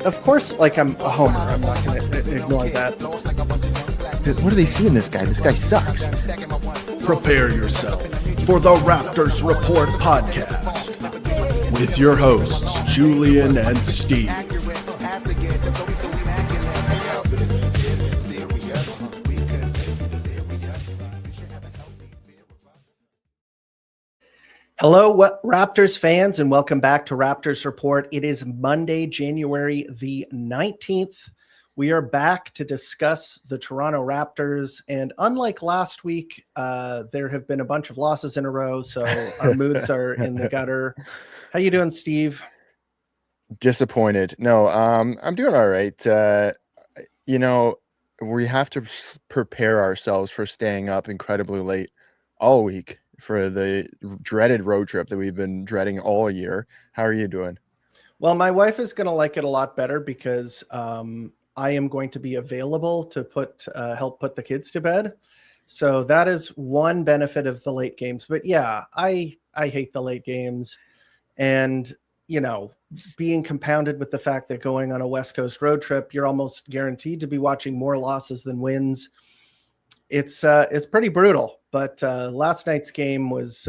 of course, like I'm a homer. I'm not going to ignore that. What do they see in this guy? This guy sucks. Prepare yourself for the Raptors Report Podcast with your hosts, Julian and Steve. Hello, Raptors fans, and welcome back to Raptors Report. It is Monday, January the 19th. We are back to discuss the Toronto Raptors, and unlike last week, there have been a bunch of losses in a row, so our moods are in the gutter. How you doing, Steve? Disappointed. No, I'm doing all right. We have to prepare ourselves for staying up incredibly late all week for the dreaded road trip that we've been dreading all year. How are you doing? Well, my wife is going to like it a lot better because I am going to be available to help put the kids to bed. So that is one benefit of the late games. But yeah, I hate the late games. And, being compounded with the fact that going on a West Coast road trip, you're almost guaranteed to be watching more losses than wins. It's pretty brutal. But last night's game was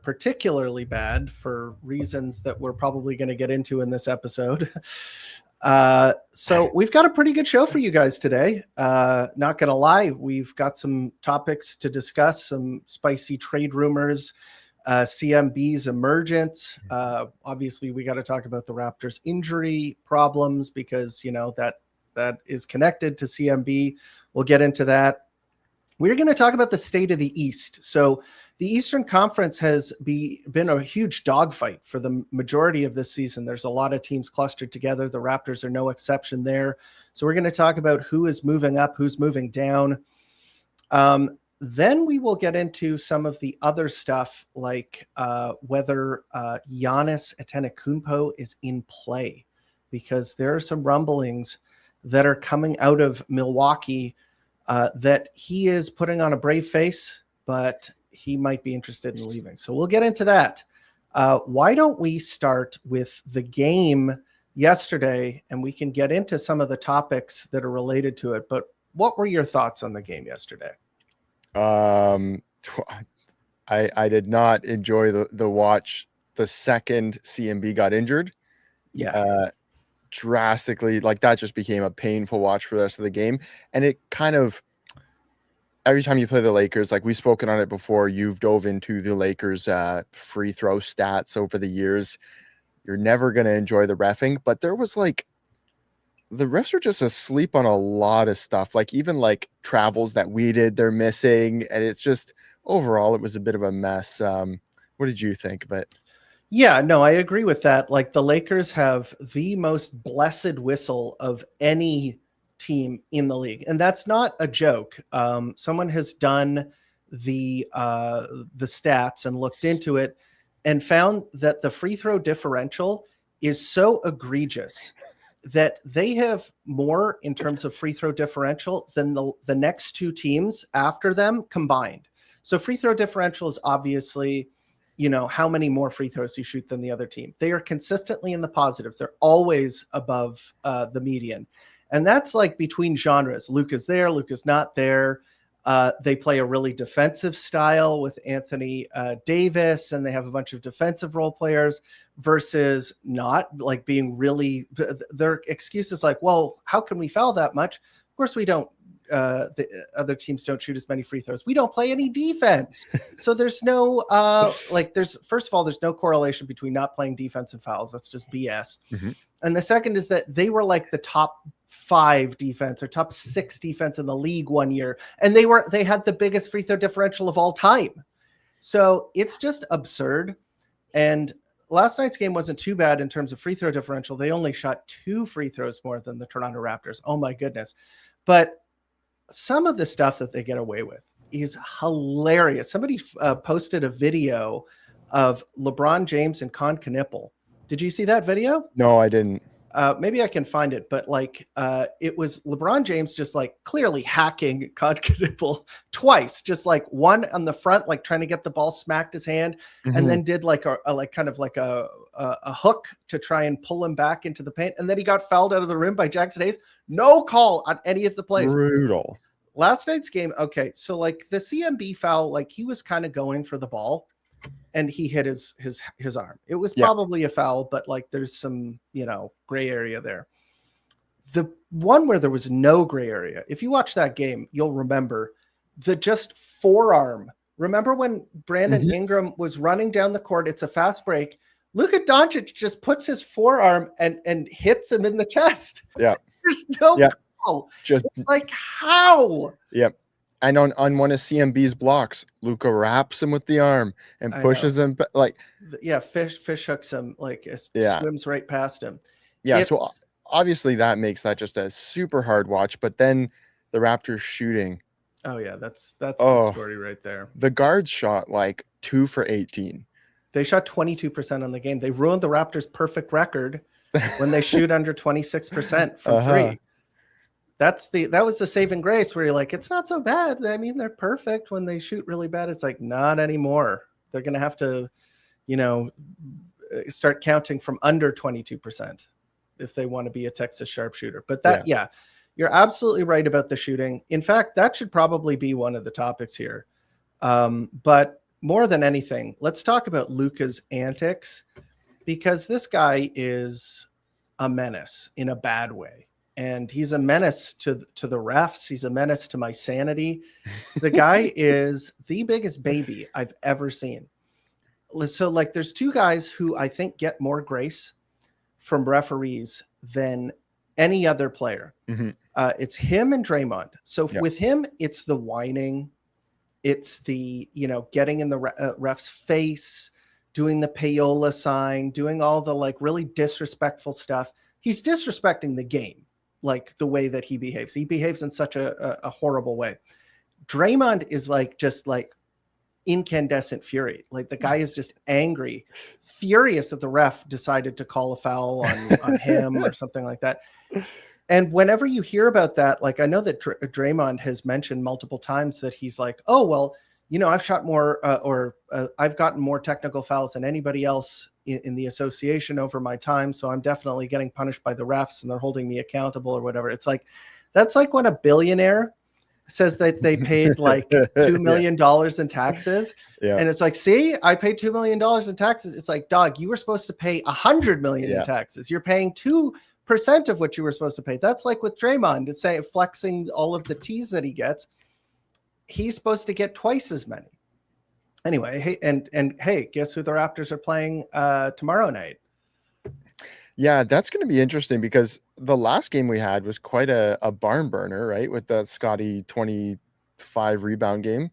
particularly bad for reasons that we're probably going to get into in this episode. So we've got a pretty good show for you guys today. Not going to lie, we've got some topics to discuss, some spicy trade rumors, CMB's Emergence. Obviously, we got to talk about the Raptors' injury problems because, that is connected to CMB. We'll get into that. We're going to talk about the state of the East. So the Eastern Conference has been a huge dogfight for the majority of this season. There's a lot of teams clustered together. The Raptors are no exception there. So we're going to talk about who is moving up, who's moving down. Then we will get into some of the other stuff like whether Giannis Antetokounmpo is in play, because there are some rumblings that are coming out of Milwaukee that he is putting on a brave face, but he might be interested in leaving. So we'll get into that. Why don't we start with the game yesterday, and we can get into some of the topics that are related to it. But what were your thoughts on the game yesterday? I did not enjoy the watch the second CMB got injured. Yeah. Drastically, like that just became a painful watch for the rest of the game. And it kind of, every time you play the Lakers, like we've spoken on it before, you've dove into the Lakers free throw stats over the years. You're never going to enjoy the reffing, but there was like, the refs are just asleep on a lot of stuff. Like even like travels that we did, they're missing. And it's just, overall, it was a bit of a mess. What did you think of it? Yeah, no, I agree with that. Like the Lakers have the most blessed whistle of any team in the league. And that's not a joke. Someone has done the stats and looked into it and found that the free throw differential is so egregious that they have more in terms of free throw differential than the next two teams after them combined. So free throw differential is obviously, how many more free throws you shoot than the other team. They are consistently in the positives. They're always above the median. And that's like between genres. Luka's there, Luka's not there. They play a really defensive style with Anthony Davis, and they have a bunch of defensive role players versus not, like being really, their excuse is like, well, how can we foul that much? Of course we don't. The other teams don't shoot as many free throws. We don't play any defense. So there's no, first of all, there's no correlation between not playing defense and fouls. That's just BS. Mm-hmm. And the second is that they were like the top 5 defense or top 6 defense in the league one year. And they had the biggest free throw differential of all time. So it's just absurd. And last night's game wasn't too bad in terms of free throw differential. They only shot 2 free throws more than the Toronto Raptors. Oh my goodness. But some of the stuff that they get away with is hilarious. Somebody posted a video of LeBron James and Con Knipple. Did you see that video? No, I didn't. maybe I can find it, but like it was LeBron James just like clearly hacking Concadable twice, just like one on the front, like trying to get the ball, smacked his hand, and then did like a kind of like a hook to try and pull him back into the paint, and then he got fouled out of the rim by Jackson Hayes. No call on any of the plays. Brutal. Last night's game, okay, so like the CMB foul, like he was kind of going for the ball, and he hit his arm. It was probably a foul, but like there's some, gray area there. The one where there was no gray area, if you watch that game, you'll remember the just forearm. Remember when Brandon Ingram was running down the court? It's a fast break. Luka Doncic just puts his forearm and hits him in the chest. Yeah. There's no call. Just like how? Yep. And on one of CMB's blocks, Luka wraps him with the arm and pushes him. Like, fish hooks him, like swims right past him. Yeah, so obviously that makes that just a super hard watch. But then the Raptors shooting. Oh yeah, that's the story right there. The guards shot like 2 for 18. They shot 22% on the game. They ruined the Raptors' perfect record when they shoot under 26% from three. That was the saving grace where you're like, it's not so bad. I mean, they're perfect when they shoot really bad. It's like, not anymore. They're going to have to, start counting from under 22% if they want to be a Texas sharpshooter. But you're absolutely right about the shooting. In fact, that should probably be one of the topics here. But more than anything, let's talk about Luka's antics, because this guy is a menace in a bad way. And he's a menace to the refs. He's a menace to my sanity. The guy is the biggest baby I've ever seen. So, like, there's two guys who I think get more grace from referees than any other player. It's him and Draymond. So with him, it's the whining. It's the, getting in the ref's face, doing the payola sign, doing all the, like, really disrespectful stuff. He's disrespecting the game. Like the way that he behaves in such a horrible way. Draymond is like just like incandescent fury. Like the guy is just angry, furious that the ref decided to call a foul on him or something like that. And whenever you hear about that, like I know that Draymond has mentioned multiple times that he's like, oh, well, I've shot more I've gotten more technical fouls than anybody else in the association over my time. So I'm definitely getting punished by the refs and they're holding me accountable or whatever. It's like, that's like when a billionaire says that they paid like $2 million in taxes. Yeah. And it's like, see, I paid $2 million in taxes. It's like, dog, you were supposed to pay $100 million in taxes. You're paying 2% of what you were supposed to pay. That's like with Draymond, it's saying flexing all of the T's that he gets. He's supposed to get twice as many. Anyway, hey, and hey, guess who the Raptors are playing tomorrow night? Yeah, that's going to be interesting because the last game we had was quite a barn burner, right? With the Scotty 25 rebound game.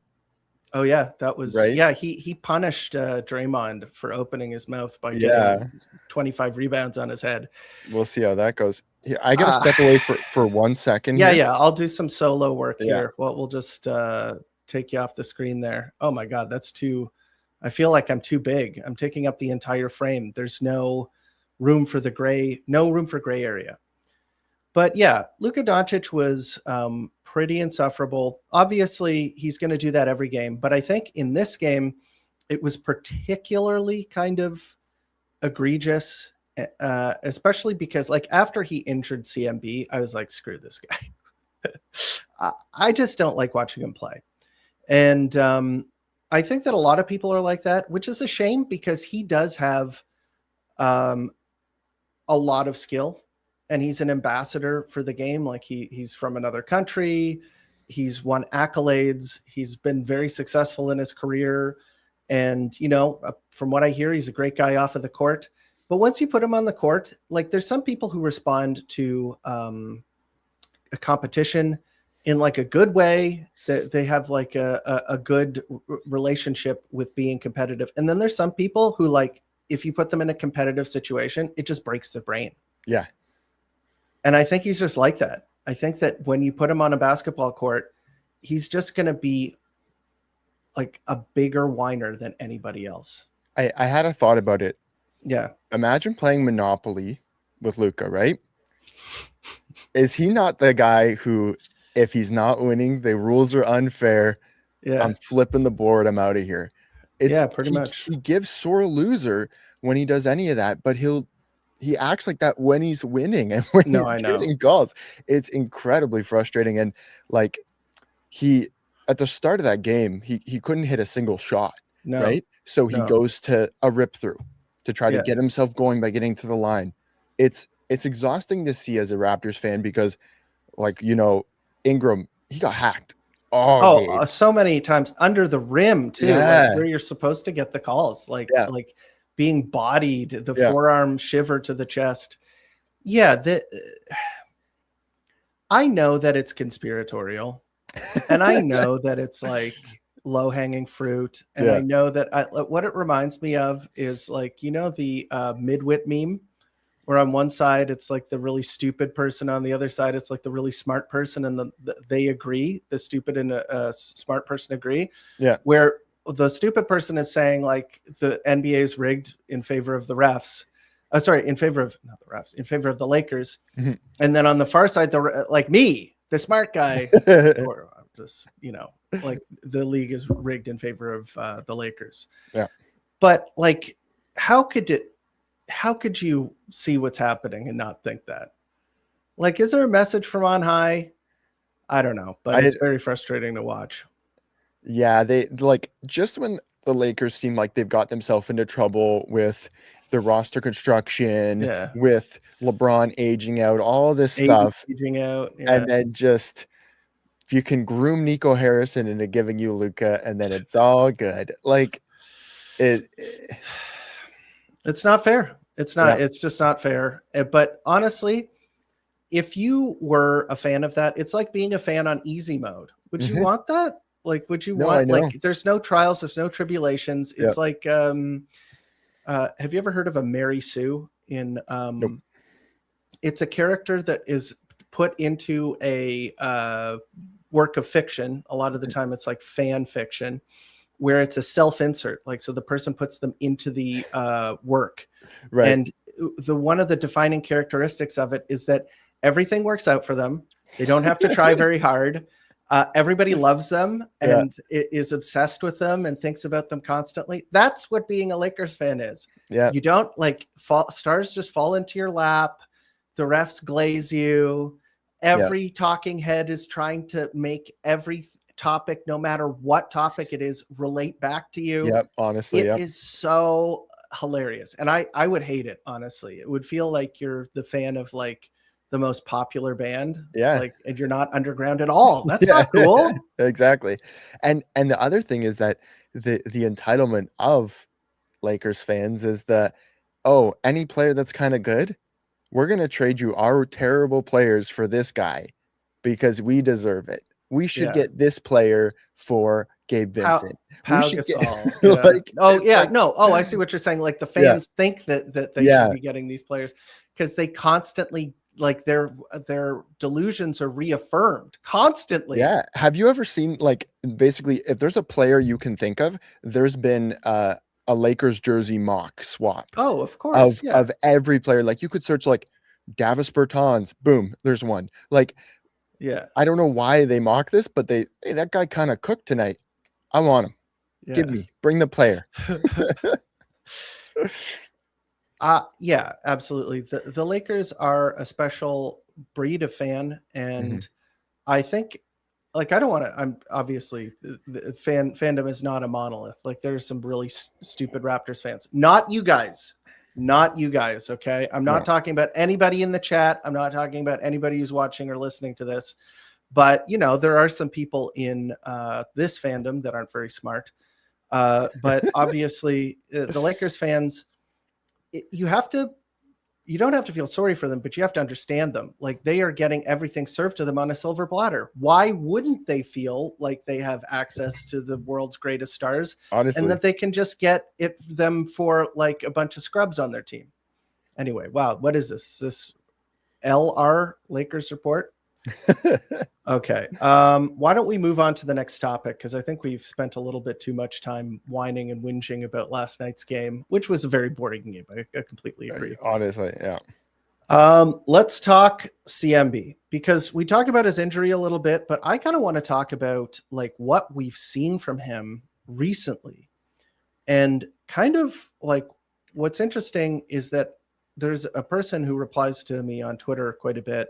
Oh yeah, that was right. Yeah, he punished Draymond for opening his mouth by getting 25 rebounds on his head. We'll see how that goes. I got to step away for 1 second. Yeah, I'll do some solo work here. Well, we'll just take you off the screen there. Oh my God, that's too. I feel like I'm too big. I'm taking up the entire frame. There's no room for gray area. But yeah, Luka Doncic was pretty insufferable. Obviously, he's going to do that every game. But I think in this game, it was particularly kind of egregious, especially because like after he injured CMB, I was like, screw this guy. I just don't like watching him play. And I think that a lot of people are like that, which is a shame because he does have a lot of skill. And he's an ambassador for the game. Like he's from another country. He's won accolades. He's been very successful in his career. And, from what I hear, he's a great guy off of the court. But once you put him on the court, like there's some people who respond to a competition in like a good way. That they have like a good relationship with being competitive. And then there's some people who like, if you put them in a competitive situation, it just breaks their brain. Yeah. And I think he's just like that. I think that when you put him on a basketball court, he's just going to be like a bigger whiner than anybody else. I had a thought about it. Yeah. Imagine playing Monopoly with Luka, right? Is he not the guy who, if he's not winning, the rules are unfair, Yeah. I'm flipping the board, I'm out of here. Pretty much. He gives sore loser when he does any of that, but he acts like that when he's winning and when he's getting goals. It's incredibly frustrating. And like he at the start of that game, he couldn't hit a single shot. Right. So he goes to a rip through to try to get himself going by getting to the line. It's exhausting to see as a Raptors fan because, like, Ingram, he got hacked. So many times under the rim too, like where you're supposed to get the calls, like being bodied, the forearm shiver to the chest. I know that it's conspiratorial, and I know that it's like low hanging fruit, and I know that what it reminds me of is like the midwit meme, where on one side it's like the really stupid person, on the other side it's like the really smart person, and they agree. The stupid and a smart person agree. Yeah. Where the stupid person is saying like the NBA is rigged in favor of the refs. In favor of not the refs, in favor of the Lakers. Mm-hmm. And then on the far side, like me, the smart guy, or just like the league is rigged in favor of the Lakers. Yeah. But like, how could you see what's happening and not think that? Like, is there a message from on high? I don't know, but it's very frustrating to watch. Yeah, they like just when the Lakers seem like they've got themselves into trouble with the roster construction, with LeBron aging out, all this stuff, and then just if you can groom Nico Harrison into giving you Luka, and then it's all good. Like it's not fair. It's not. Yeah. It's just not fair. But honestly, if you were a fan of that, it's like being a fan on easy mode. Would you want that? Like, would you want like? There's no trials. There's no tribulations. It's like, have you ever heard of a Mary Sue? Nope. It's a character that is put into a work of fiction. A lot of the time, it's like fan fiction, where it's a self-insert. Like, so the person puts them into the work, right? And one of the defining characteristics of it is that everything works out for them. They don't have to try very hard. Everybody loves them and is obsessed with them and thinks about them constantly. That's what being a Lakers fan is. Yeah. You don't like stars just fall into your lap. The refs glaze you. Every talking head is trying to make every topic, no matter what topic it is, relate back to you. Yep. Honestly, it is so hilarious. And I would hate it. Honestly, it would feel like you're the fan of like the most popular band, like, and you're not underground at all. That's not cool. Exactly. And the other thing is that the entitlement of Lakers fans is that, any player that's kind of good, we're going to trade you our terrible players for this guy because we deserve it. We should get this player for Gabe Vincent. Pau Gasol. I see what you're saying. Like the fans think that they should be getting these players because they constantly, like, their delusions are reaffirmed constantly. Yeah. Have you ever seen, like, basically, if there's a player you can think of, there's been a Lakers jersey mock swap. Oh, of course. Of every player. Like, you could search, like, Davis Bertans. Boom. There's one. Like, I don't know why they mock this, but hey, that guy kind of cooked tonight. I want him. Bring the player. Absolutely. The Lakers are a special breed of fan, and I think, like, I don't want to. I'm obviously the fandom is not a monolith. Like, there's some really stupid Raptors fans. Not you guys. Okay, I'm not talking about anybody in the chat. I'm not talking about anybody who's watching or listening to this. But there are some people in this fandom that aren't very smart. But obviously, the Lakers fans. You don't have to feel sorry for them, but you have to understand them. Like, they are getting everything served to them on a silver platter. Why wouldn't they feel like they have access to the world's greatest stars? Honestly. And that they can just get them for like a bunch of scrubs on their team? Anyway, wow. What is this? Is this LR Lakers Report? Okay. Why don't we move on to the next topic? Because I think we've spent a little bit too much time whining and whinging about last night's game, which was a very boring game. I completely agree. Honestly, yeah. Let's talk CMB, because we talked about his injury a little bit, but I kind of want to talk about like what we've seen from him recently. And kind of like what's interesting is that there's a person who replies to me on Twitter quite a bit,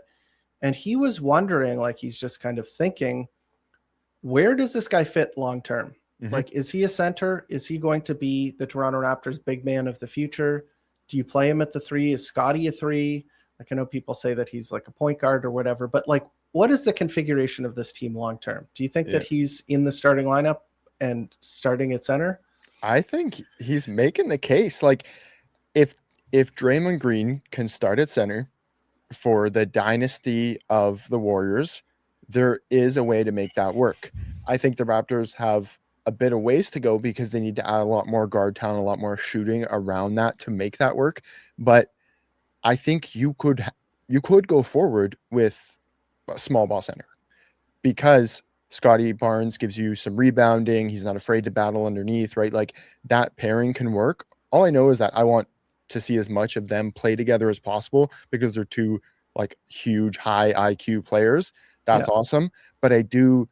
and he was wondering, like, he's just kind of thinking, where does this guy fit long term? Like, is he a center? Is he going to be the Toronto Raptors big man of the future? Do you play him at the 3? Is Scotty a 3? Like, I know people say that he's like a point guard or whatever, but like, what is the configuration of this team long term? Do you think that he's in the starting lineup and starting at center? I think he's making the case. Like, if Draymond Green can start at center for the dynasty of the Warriors, there is a way to make that work. I think the Raptors have a bit of ways to go because they need to add a lot more guard talent, a lot more shooting around that to make that work. But I think you could go forward with a small ball center, because Scotty Barnes gives you some rebounding. He's not afraid to battle underneath, right? Like, that pairing can work. All I know is that I want to see as much of them play together as possible, because they're two like huge high IQ players. That's awesome. But I do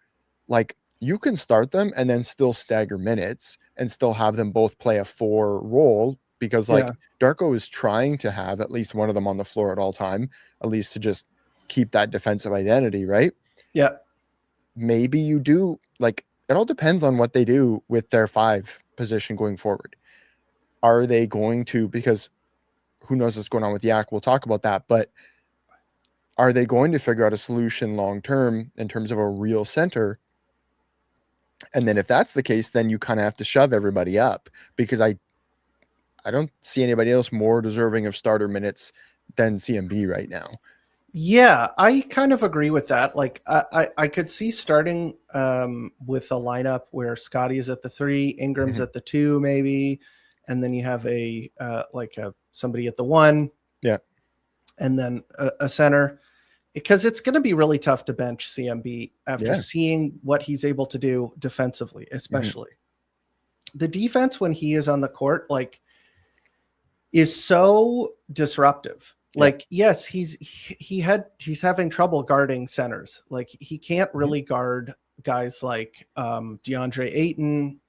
like, you can start them and then still stagger minutes and still have them both play a 4 role, because like Darko is trying to have at least one of them on the floor at all time, at least to just keep that defensive identity, right? Yeah. Maybe you do, like, it all depends on what they do with their 5 position going forward. Are they going to, because who knows what's going on with Yak, we'll talk about that, but are they going to figure out a solution long term in terms of a real center? And then if that's the case, then you kind of have to shove everybody up, because I don't see anybody else more deserving of starter minutes than CMB right now. Yeah, I kind of agree with that. Like, I could see starting with a lineup where Scotty is at the 3, Ingram's at the 2, maybe, and then you have a somebody at the 1, and then a center, because it's going to be really tough to bench CMB after seeing what he's able to do defensively, especially. The defense when he is on the court, like, is so disruptive. Like, yes, he's having trouble guarding centers. Like, he can't really guard guys like DeAndre Ayton,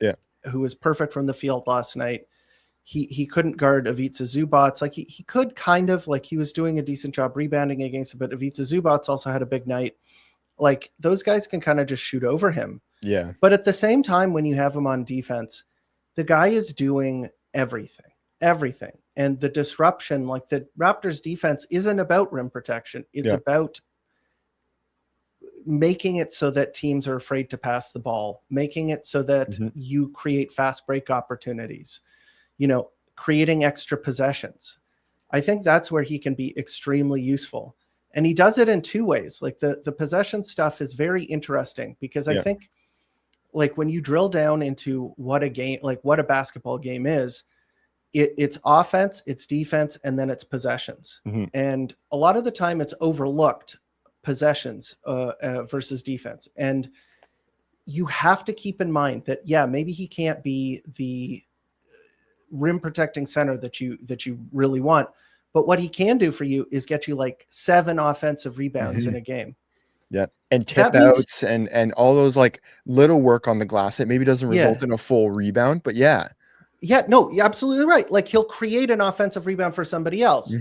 who was perfect from the field last night. He couldn't guard Ivica Zubac. Like, he could kind of, like, he was doing a decent job rebounding against him, but Ivica Zubac also had a big night. Like, those guys can kind of just shoot over him. Yeah. But at the same time, when you have him on defense, the guy is doing everything. And the disruption, like, the Raptors defense isn't about rim protection. It's about making it so that teams are afraid to pass the ball, making it so that you create fast break opportunities, creating extra possessions. I think that's where he can be extremely useful. And he does it in 2 ways. Like, the possession stuff is very interesting, because I think, like, when you drill down into what a game, like what a basketball game is, it's offense, it's defense, and then it's possessions. And a lot of the time it's overlooked, possessions versus defense. And you have to keep in mind that, maybe he can't be the rim protecting center that you really want, but what he can do for you is get you like 7 offensive rebounds in a game. And tip outs and all those like little work on the glass. It maybe doesn't result in a full rebound, but no, you're absolutely right. Like, he'll create an offensive rebound for somebody else.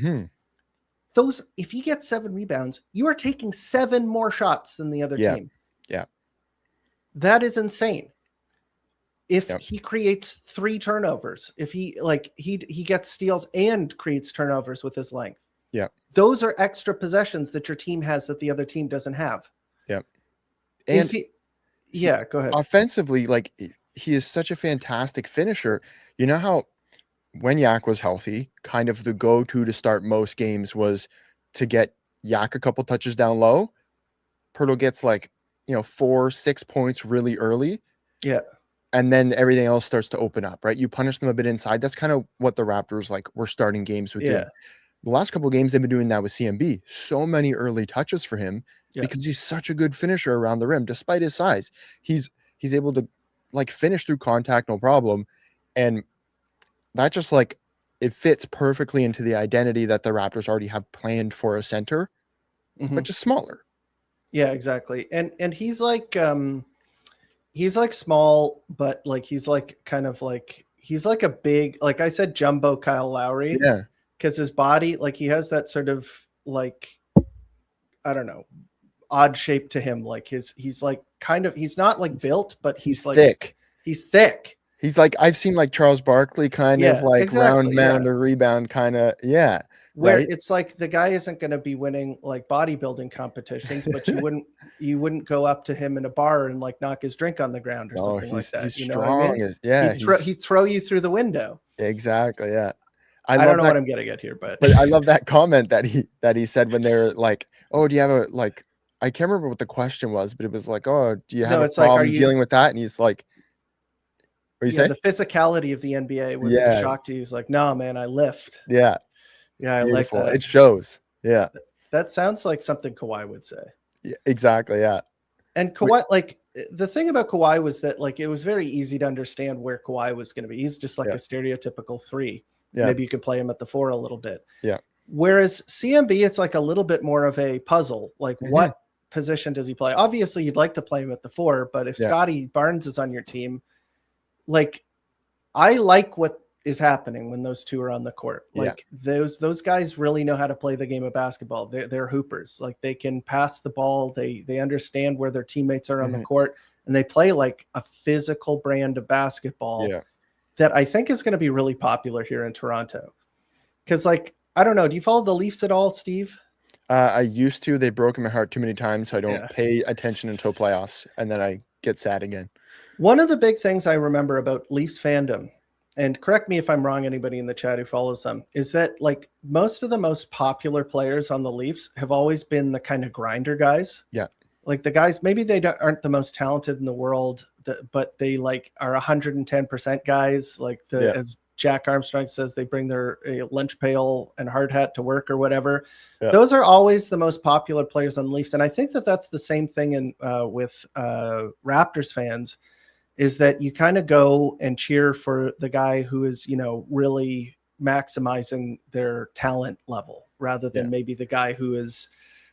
Those, if he gets 7 rebounds, you are taking 7 more shots than the other team. That is insane. If he creates 3 turnovers, if he gets steals and creates turnovers with his length, those are extra possessions that your team has that the other team doesn't have. And go ahead. Offensively, like, he is such a fantastic finisher. You know how when Yak was healthy, kind of the go-to to start most games was to get Yak a couple touches down low. Pirtle gets 4-6 points really early. And then everything else starts to open up, right? You punish them a bit inside. That's kind of what the Raptors were starting games with doing. The last couple of games, they've been doing that with CMB. So many early touches for him because he's such a good finisher around the rim, despite his size. He's able to finish through contact, no problem. And that just it fits perfectly into the identity that the Raptors already have planned for a center, Mhm. but just smaller. Yeah, exactly. And he's like small, but like he's like kind of like he's like a big, like I said, jumbo Kyle Lowry, Yeah. because his body, like he has that sort of like, I don't know, odd shape to him. Like he's like kind of, he's not like built, but He's like thick. he's thick. He's like, I've seen like Charles Barkley kind of Yeah, like round exactly. Yeah. mound or rebound kind of. Yeah. Where Right. it's like the guy isn't going to be winning like bodybuilding competitions, but you wouldn't go up to him in a bar and like knock his drink on the ground or something like that. He's You know what I mean? strong. Yeah. He'd throw you through the window. Exactly. Yeah. I love don't know that, what I'm getting at here, but I love that comment that he said when they were like, oh, do you have a, like, I can't remember what the question was, but it was like, oh, do you have no, a it's like, are problem you dealing with that? And he's like, what do you say? the physicality of the NBA was a Yeah. shock to you. He's like, no, man, I lift. Yeah. Yeah, I Beautiful. like that. It shows. Yeah. That sounds like something Kawhi would say. Yeah, exactly. Yeah. And Kawhi, like the thing about Kawhi was that like it was very easy to understand where Kawhi was going to be. He's just like a stereotypical 3. Yeah. Maybe you could play him at the 4 a little bit. Yeah. Whereas CMB, it's like a little bit more of a puzzle. Like what position does he play? Obviously, you'd like to play him at the 4, but if Scotty Barnes is on your team, like I like what is happening when those two are on the court. Like those guys really know how to play the game of basketball. They're hoopers. Like they can pass the ball. They understand where their teammates are on the court, and they play like a physical brand of basketball that I think is going to be really popular here in Toronto. Because like, I don't know, do you follow the Leafs at all, Steve? I used to. They've broken my heart too many times, so I don't pay attention until playoffs, and then I get sad again. One of the big things I remember about Leafs fandom, and correct me if I'm wrong, anybody in the chat who follows them, is that like most of the most popular players on the Leafs have always been the kind of grinder guys. Yeah. Like the guys, maybe they aren't the most talented in the world, but they like are 110% guys. Like as Jack Armstrong says, they bring their lunch pail and hard hat to work or whatever. Yeah. Those are always the most popular players on the Leafs. And I think that that's the same thing with Raptors fans, is that you kind of go and cheer for the guy who is, you know, really maximizing their talent level rather than maybe the guy who is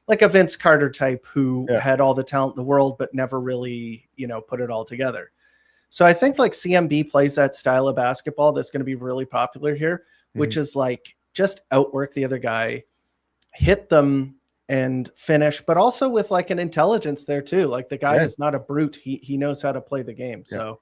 like a Vince Carter type who had all the talent in the world, but never really, you know, put it all together. So I think like CMB plays that style of basketball that's going to be really popular here, which is like just outwork the other guy, hit them and finish, but also with like an intelligence there too. Like the guy is not a brute. He knows how to play the game. So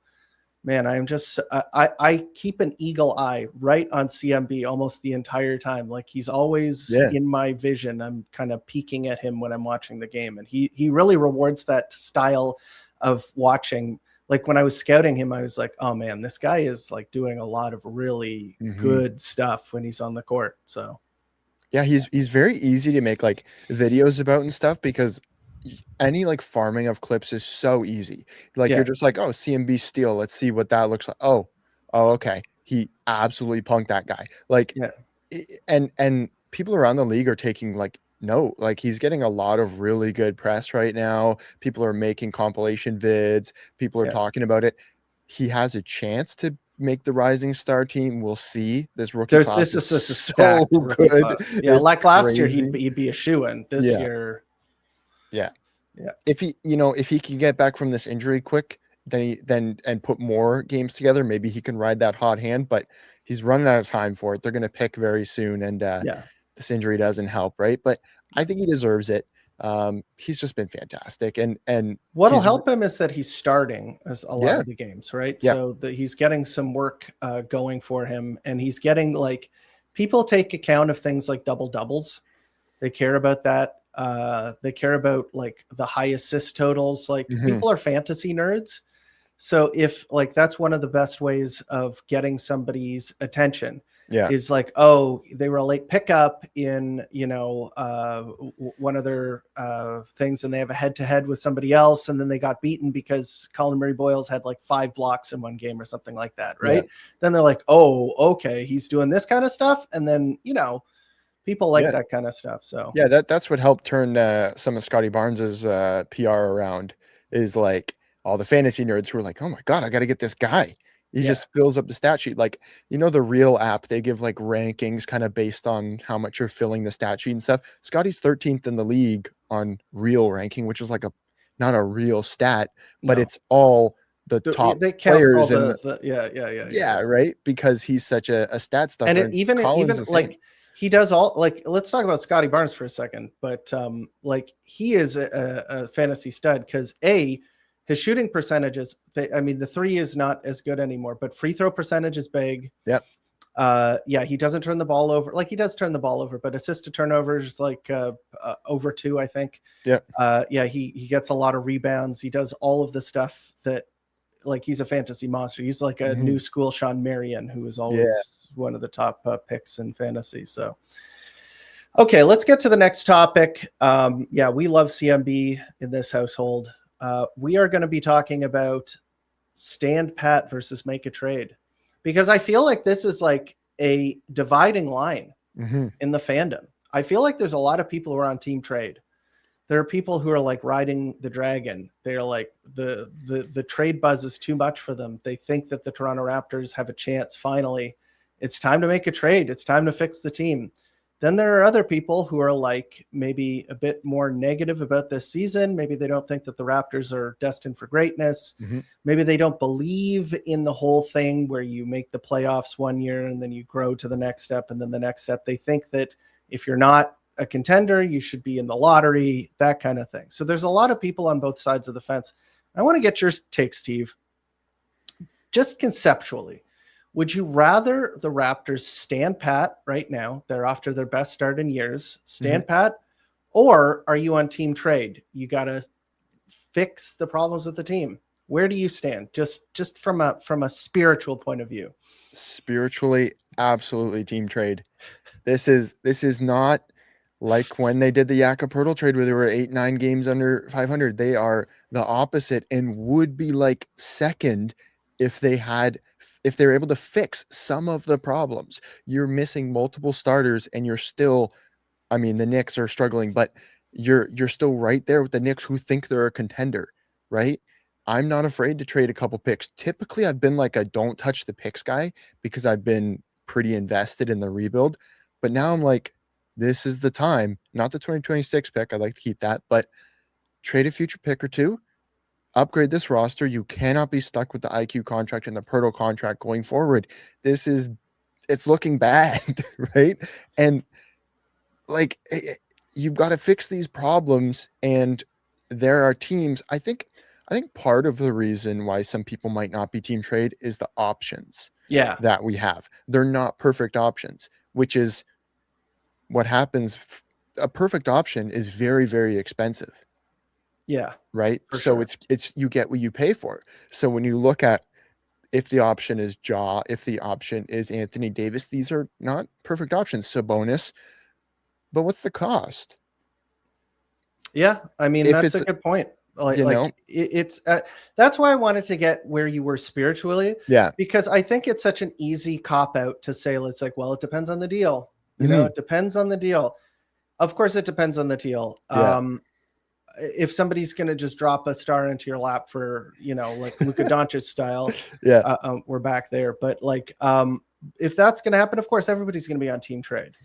man, I'm just, I keep an eagle eye right on CMB almost the entire time. Like he's always in my vision. I'm kind of peeking at him when I'm watching the game. And he really rewards that style of watching. Like when I was scouting him, I was like, oh man, this guy is like doing a lot of really good stuff when he's on the court. So yeah, he's very easy to make like videos about and stuff, because any like farming of clips is so easy. Like you're just like, oh, CMB steal. Let's see what that looks like. Oh, okay. He absolutely punked that guy. Like, and people around the league are taking like note. Like he's getting a lot of really good press right now. People are making compilation vids. People are talking about it. He has a chance to make the rising star team. We'll see. This rookie class this is is so good. Yeah, it's like last year he'd be a shoo-in. This year, if he can get back from this injury quick, then and put more games together, maybe he can ride that hot hand. But he's running out of time for it. They're going to pick very soon, and this injury doesn't help, right? But I think he deserves it. He's just been fantastic, and what'll help him is that he's starting as a lot of the games, right? So that he's getting some work going for him, and he's getting like people take account of things like double doubles. They care about that. They care about like the high assist totals. Like people are fantasy nerds, so if like that's one of the best ways of getting somebody's attention. Is like, oh, they were a late pickup in, you know, one of their things, and they have a head-to-head with somebody else, and then they got beaten because Colin Murray Boyles had like 5 blocks in one game or something like that, right? Then they're like, oh, okay, he's doing this kind of stuff, and then, you know, people like that kind of stuff. So that's what helped turn some of Scotty Barnes's PR around, is like all the fantasy nerds who were like, oh my god, I got to get this guy. He just fills up the stat sheet. Like, the real app, they give like rankings kind of based on how much you're filling the stat sheet and stuff. Scotty's 13th in the league on real ranking, which is like not a real stat, but it's all the top they count players all yeah, right, because he's such a stat stuffer. And even like he does all, like, let's talk about Scotty Barnes for a second, but like he is a fantasy stud because his shooting percentages, the three is not as good anymore, but free throw percentage is big. Yep. He doesn't turn the ball over. Like, he does turn the ball over, but assist to turnovers is like over 2, I think. Yep. He gets a lot of rebounds. He does all of the stuff that, like, he's a fantasy monster. He's like a new school Sean Marion, who is always one of the top picks in fantasy. So, okay, let's get to the next topic. We love CMB in this household. We are going to be talking about stand pat versus make a trade, because I feel like this is like a dividing line in the fandom. I feel like there's a lot of people who are on team trade. There are people who are like riding the dragon. They're like the trade buzz is too much for them. They think that the Toronto Raptors have a chance. Finally, it's time to make a trade. It's time to fix the team. Then there are other people who are like maybe a bit more negative about this season. Maybe they don't think that the Raptors are destined for greatness. Maybe they don't believe in the whole thing where you make the playoffs one year and then you grow to the next step and then the next step. They think that if you're not a contender, you should be in the lottery, that kind of thing. So there's a lot of people on both sides of the fence. I want to get your take, Steve. Just conceptually, would you rather the Raptors stand pat right now? They're after their best start in years, stand pat, or are you on team trade? You got to fix the problems with the team. Where do you stand? Just from a spiritual point of view. Spiritually, absolutely team trade. This is not like when they did the Jakob trade where they were 8-9 games under 500. They are the opposite and would be like second if they were able to fix some of the problems. You're missing multiple starters and you're still, the Knicks are struggling, but you're still right there with the Knicks who think they're a contender, right? I'm not afraid to trade a couple picks. Typically, I've been like a don't touch the picks guy because I've been pretty invested in the rebuild. But now I'm like, this is the time, not the 2026 pick. I'd like to keep that, but trade a future pick or two, upgrade this roster. You cannot be stuck with the IQ contract and the Pirtle contract going forward. It's looking bad, right? And like, you've got to fix these problems. And there are teams, I think part of the reason why some people might not be team trade is the options that we have. They're not perfect options, which is what happens. A perfect option is very, very expensive. Yeah. Right. So sure. It's you get what you pay for. So when you look at if the option is Ja, if the option is Anthony Davis, these are not perfect options. Sabonis, but what's the cost? Yeah, that's a good point. It's that's why I wanted to get where you were spiritually. Yeah, because I think it's such an easy cop out to say, it's like, well, it depends on the deal. It depends on the deal. Of course, it depends on the deal. Yeah. If somebody's going to just drop a star into your lap for, like Luka Doncic style, we're back there. But like, if that's going to happen, of course, everybody's going to be on team trade.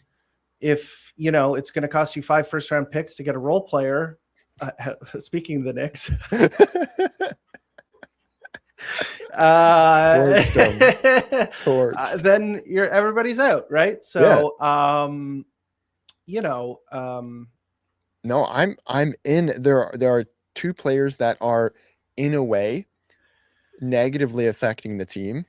If, it's going to cost you 5 first-round picks to get a role player, speaking of the Knicks, then everybody's out, right? So, no, I'm in. There are 2 players that are, in a way, negatively affecting the team.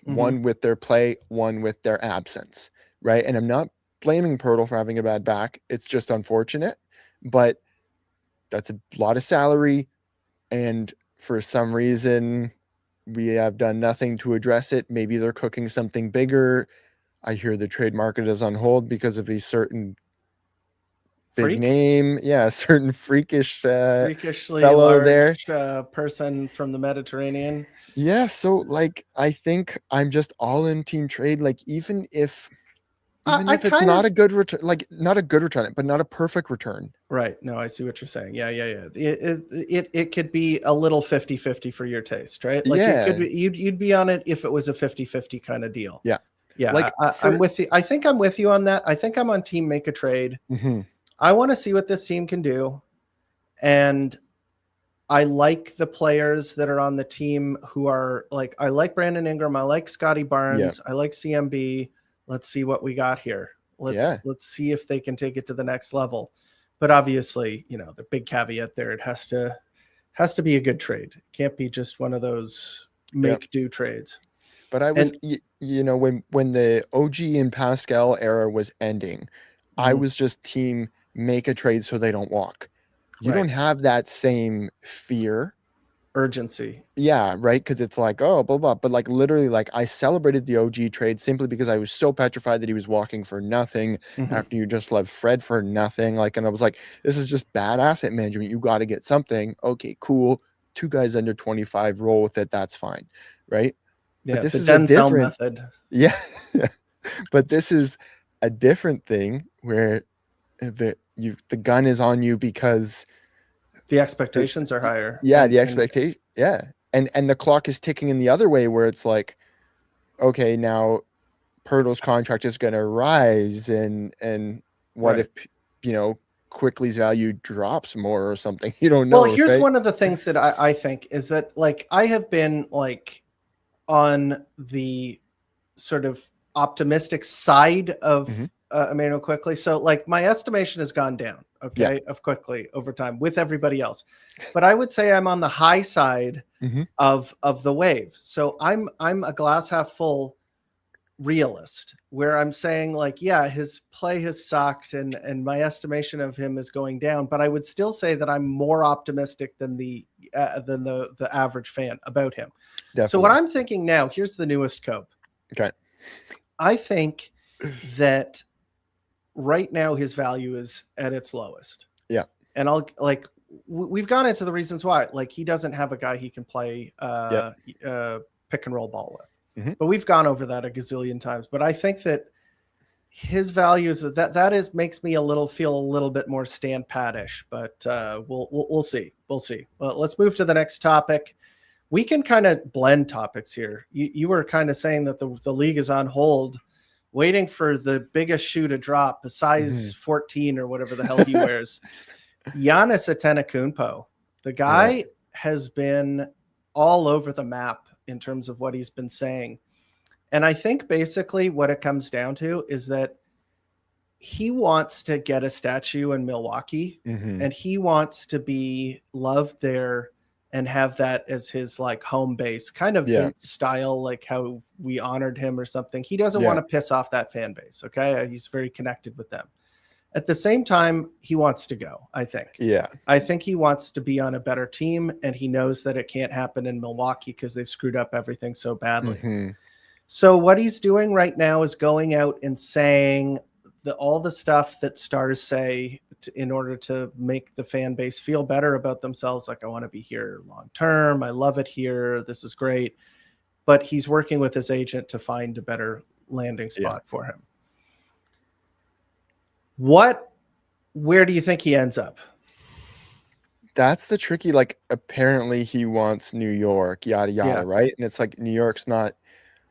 One with their play, one with their absence, right? And I'm not blaming Pirtle for having a bad back. It's just unfortunate, but that's a lot of salary, and for some reason, we have done nothing to address it. Maybe they're cooking something bigger. I hear the trade market is on hold because of a certain big name, certain freakishly fellow large, there, person from the Mediterranean. Yeah, so like I think I'm just all in team trade. Like even if Even I if it's kind not of a good return, like not a good return, but not a perfect return. right. No, I see what you're saying. Yeah. It could be a little 50-50 for your taste, right? Like it could Yeah. be you'd be on it if it was a 50-50 kind of deal. Yeah. Yeah, Like I'm for with you. I think I'm with you on that. I think I'm on team make a trade. Mhm. I want to see what this team can do. And I like the players that are on the team who are like, I like Brandon Ingram. I like Scotty Yeah. Barnes. I like CMB. Let's see what we got here. Yeah. Let's see if they can take it to the next level. But obviously, the big caveat there, it has to be a good trade. It can't be just one of those make do trades. But I was, And when the OG and Pascal era was ending, I Mhm. was just team make a trade so they don't walk. You Right. don't have that same fear. Urgency. Yeah, right. Because it's like, oh, blah, blah. But like literally, like I celebrated the OG trade simply because I was so petrified that he was walking for nothing Mhm. after you just left Fred for nothing. Like, and I was like, this is just bad asset management. You got to get something. Okay, cool. 2 guys under 25, roll with it. That's fine. Right. But Yeah, this the is a Denzel different, method. yeah. But this is a different thing where the gun is on you because The expectations are higher. yeah, the And expectation, yeah. And the clock is ticking in the other way where it's like, okay, now Pirtle's contract is going to rise and what right. if Quickly's value drops more or something? You don't Well, know, here's right? one of the things that I think is that like I have been like on the sort of optimistic side of Mhm. Emmanuel Quickly. So like my estimation has gone down, Yeah. okay, of Quickly over time with everybody else. But I would say I'm on the high side Mhm. of the wave. So I'm a glass half full realist where I'm saying like, yeah, his play has sucked and my estimation of him is going down, but I would still say that I'm more optimistic than the average fan about him. So what Definitely. I'm thinking now, here's the newest Cope. Okay. I think that right now his value is at its lowest. Yeah. And we've gone into the reasons why. Like he doesn't have a guy he can play pick and roll ball with. Mhm. But we've gone over that a gazillion times. But I think that his value is makes me feel a little bit more Stan Paddish. But we'll see. We'll see. Well, let's move to the next topic. We can kind of blend topics here. You were kind of saying that the league is on hold, waiting for the biggest shoe to drop, a size 14 or whatever the hell he wears. Giannis Antetokounmpo, the guy has been all over the map in terms of what he's been saying. And I think basically what it comes down to is that he wants to get a statue in Milwaukee and he wants to be loved there and have that as his like home base, kind of Vince style, like how we honored him or something. He doesn't want to piss off that fan base. Okay. He's very connected with them. At the same time, he wants to go, I think. Yeah. I think he wants to be on a better team, and he knows that it can't happen in Milwaukee because they've screwed up everything so badly. So what he's doing right now is going out and saying all the stuff that stars say in order to make the fan base feel better about themselves. Like, I want to be here long term. I love it here. This is great. But he's working with his agent to find a better landing spot for him. Where do you think he ends up? That's the tricky, like, apparently he wants New York, yada, yada, right? And it's like New York's not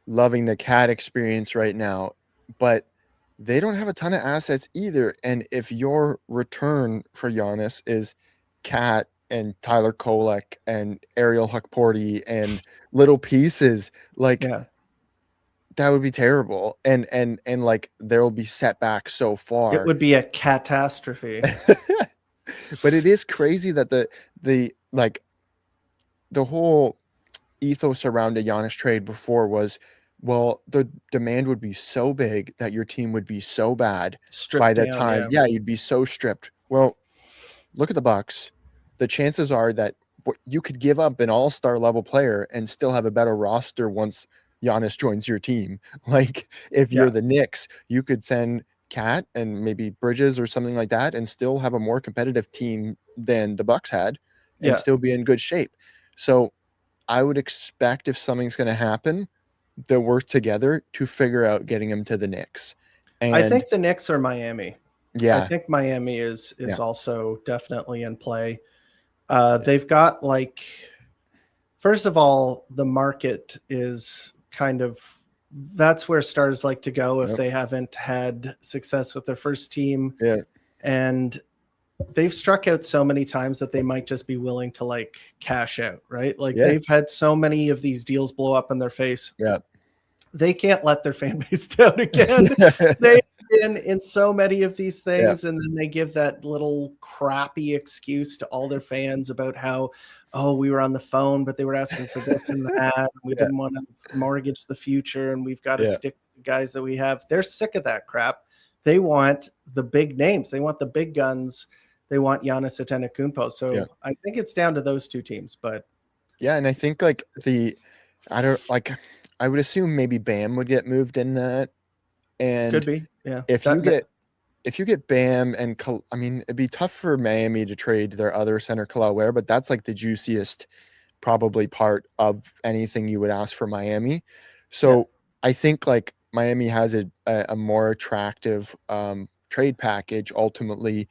loving the cat experience right now, but they don't have a ton of assets either. And if your return for Giannis is Cat and Tyler Kolek and Ariel Huckporty and little pieces, like that would be terrible. And like there will be setbacks so far. It would be a catastrophe. But it is crazy that the whole ethos around a Giannis trade before was, well, the demand would be so big that your team would be so bad by the time, you'd be so stripped. Well, look at the Bucks. The chances are that you could give up an all-star level player and still have a better roster once Giannis joins your team. Like if you're the Knicks, you could send Cat and maybe Bridges or something like that and still have a more competitive team than the Bucks had and still be in good shape. So I would expect if something's going to happen, they'll work together to figure out getting him to the Knicks. And I think the Knicks or Miami. yeah, I think Miami is Yeah. also definitely in play. They've got first of all, the market is that's where stars like to go if they haven't had success with their first team. Yeah. And they've struck out so many times that they might just be willing to cash out, right? They've had so many of these deals blow up in their face. Yeah. They can't let their fan base down again. They've been in so many of these things, and then they give that little crappy excuse to all their fans about how, we were on the phone, but they were asking for this and that. And we didn't want to mortgage the future, and we've got to stick with the guys that we have. They're sick of that crap. They want the big names. They want the big guns. They want Giannis Antetokounmpo. So I think it's down to those two teams. But yeah, and I think I would assume maybe Bam would get moved in that. And could be, yeah. If you get Bam and I mean, it'd be tough for Miami to trade their other center, Khalil Ware, but that's the juiciest probably part of anything you would ask for Miami. So I think Miami has a more attractive trade package ultimately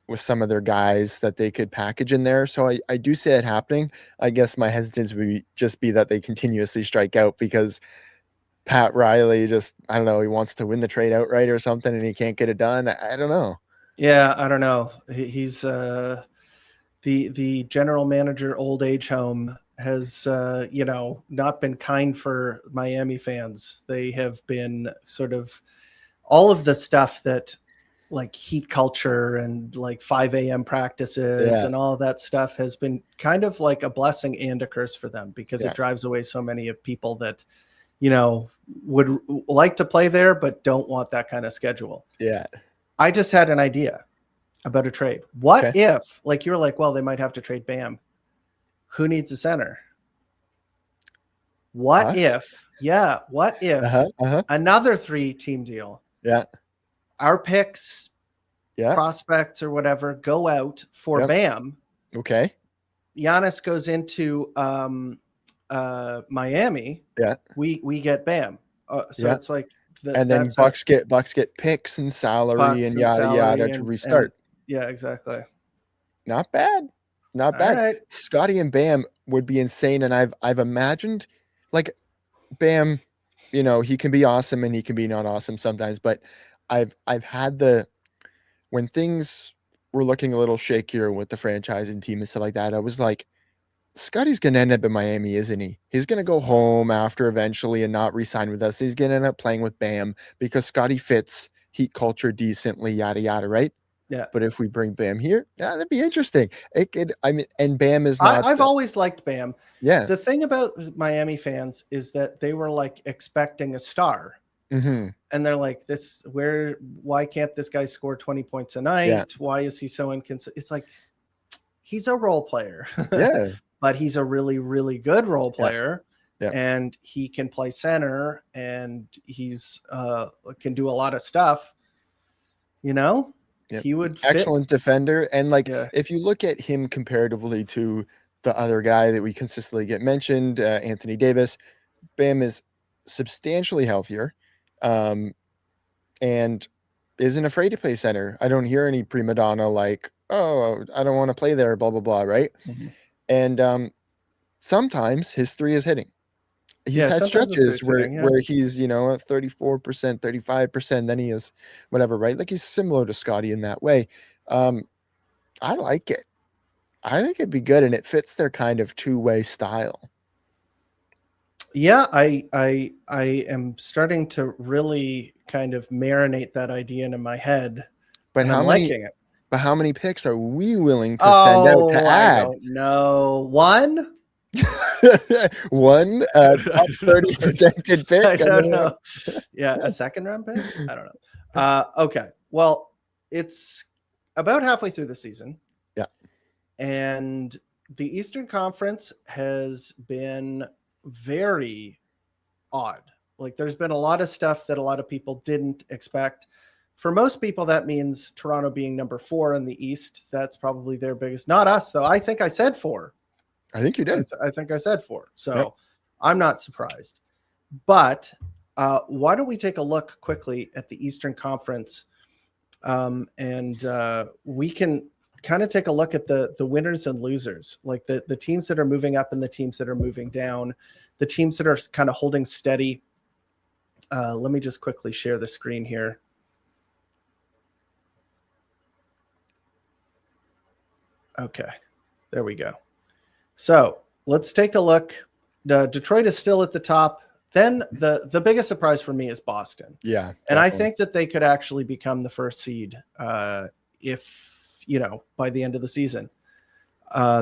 with some of their guys that they could package in there. So I do see that happening. I guess my hesitance would just be that they continuously strike out because Pat Riley I don't know, he wants to win the trade outright or something and he can't get it done. I don't know. Yeah, I don't know. He's the general manager old age home has not been kind for Miami fans. They have been sort of all of the stuff that heat culture and 5 a.m. practices and all of that stuff has been kind of a blessing and a curse for them because it drives away so many of people that, would like to play there, but don't want that kind of schedule. Yeah. I just had an idea about a trade. What if, you were well, they might have to trade Bam. Who needs a center? What if another 3-team deal? Yeah. Our picks, prospects or whatever, go out for Bam. Okay. Giannis goes into Miami. Yeah. We get Bam. So it's and then Bucks get picks and salary and yada to restart. Exactly. Not bad. Not bad. Right. Scotty and Bam would be insane. And I've imagined Bam, he can be awesome and he can be not awesome sometimes, but I've had when things were looking a little shakier with the franchise and team and stuff like that, I was Scotty's going to end up in Miami, isn't he? He's going to go home after eventually and not re-sign with us. He's going to end up playing with Bam because Scotty fits heat culture decently, yada, yada, right? Yeah. But if we bring Bam here, that'd be interesting. And Bam is not... I've always liked Bam. Yeah. The thing about Miami fans is that they were expecting a star. Mm-hmm. And they're why can't this guy score 20 points a night? Yeah. Why is he so inconsistent? It's he's a role player. Yeah. But he's a really, really good role player. Yeah. And he can play center and he's can do a lot of stuff. He would excellent defender. And if you look at him comparatively to the other guy that we consistently get mentioned, Anthony Davis, Bam is substantially healthier. And isn't afraid to play center. I don't hear any prima donna I don't want to play there, blah, blah, blah, right? Mm-hmm. And sometimes his three is hitting. He's had stretches where he's, at 34%, 35%, then he is whatever, right? He's similar to Scotty in that way. I like it. I think it'd be good, and it fits their kind of two-way style. Yeah, I am starting to really kind of marinate that idea into my head. But I'm liking it. But how many picks are we willing to send out to add? I don't know. One? One top 30 projected pick? I don't know. Yeah, a second round pick? I don't know. Okay. Well, it's about halfway through the season. Yeah. And the Eastern Conference has been very odd. There's been a lot of stuff that a lot of people didn't expect. For most people, that means Toronto being number 4 in the East. That's probably their biggest. Not us, though. I think I said 4. I think you did. I think I said 4. So I'm not surprised. But why don't we take a look quickly at the Eastern Conference, and we can kind of take a look at the winners and losers, like the teams that are moving up and the teams that are moving down, the teams that are kind of holding steady. Let me just quickly share the screen here. Okay, there we go. So let's take a look. Detroit is still at the top. Then the biggest surprise for me is Boston. Yeah. And I definitely. think that they could actually become the first seed if, by the end of the season.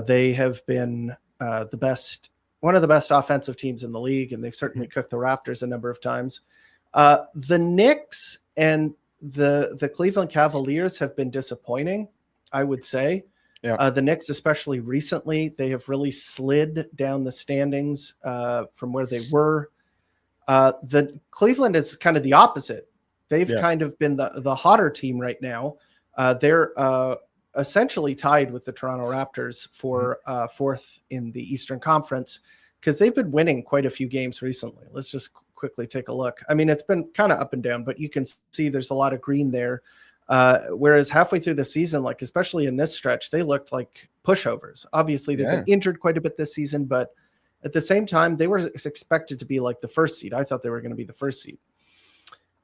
They have been one of the best offensive teams in the league, and they've certainly cooked the Raptors a number of times. The Knicks and the Cleveland Cavaliers have been disappointing, I would say. Yeah. The Knicks, especially recently, they have really slid down the standings from where they were. The Cleveland is kind of the opposite. They've kind of been the hotter team right now. They're essentially tied with the Toronto Raptors for fourth in the Eastern Conference because they've been winning quite a few games recently. Let's just quickly take a look. I mean, it's been kind of up and down, but you can see there's a lot of green there. Whereas halfway through the season, like especially in this stretch, they looked like pushovers. Obviously, they've been injured quite a bit this season, but at the same time, they were expected to be like the first seed. I thought they were going to be the first seed.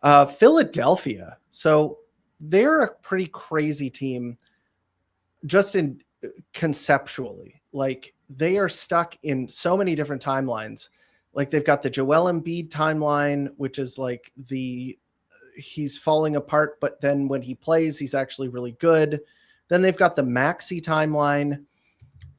Philadelphia. So they're a pretty crazy team just in conceptually. Like they are stuck in so many different timelines. Like they've got the Joel Embiid timeline, which is like he's falling apart, but then when he plays, he's actually really good. Then they've got the Maxey timeline,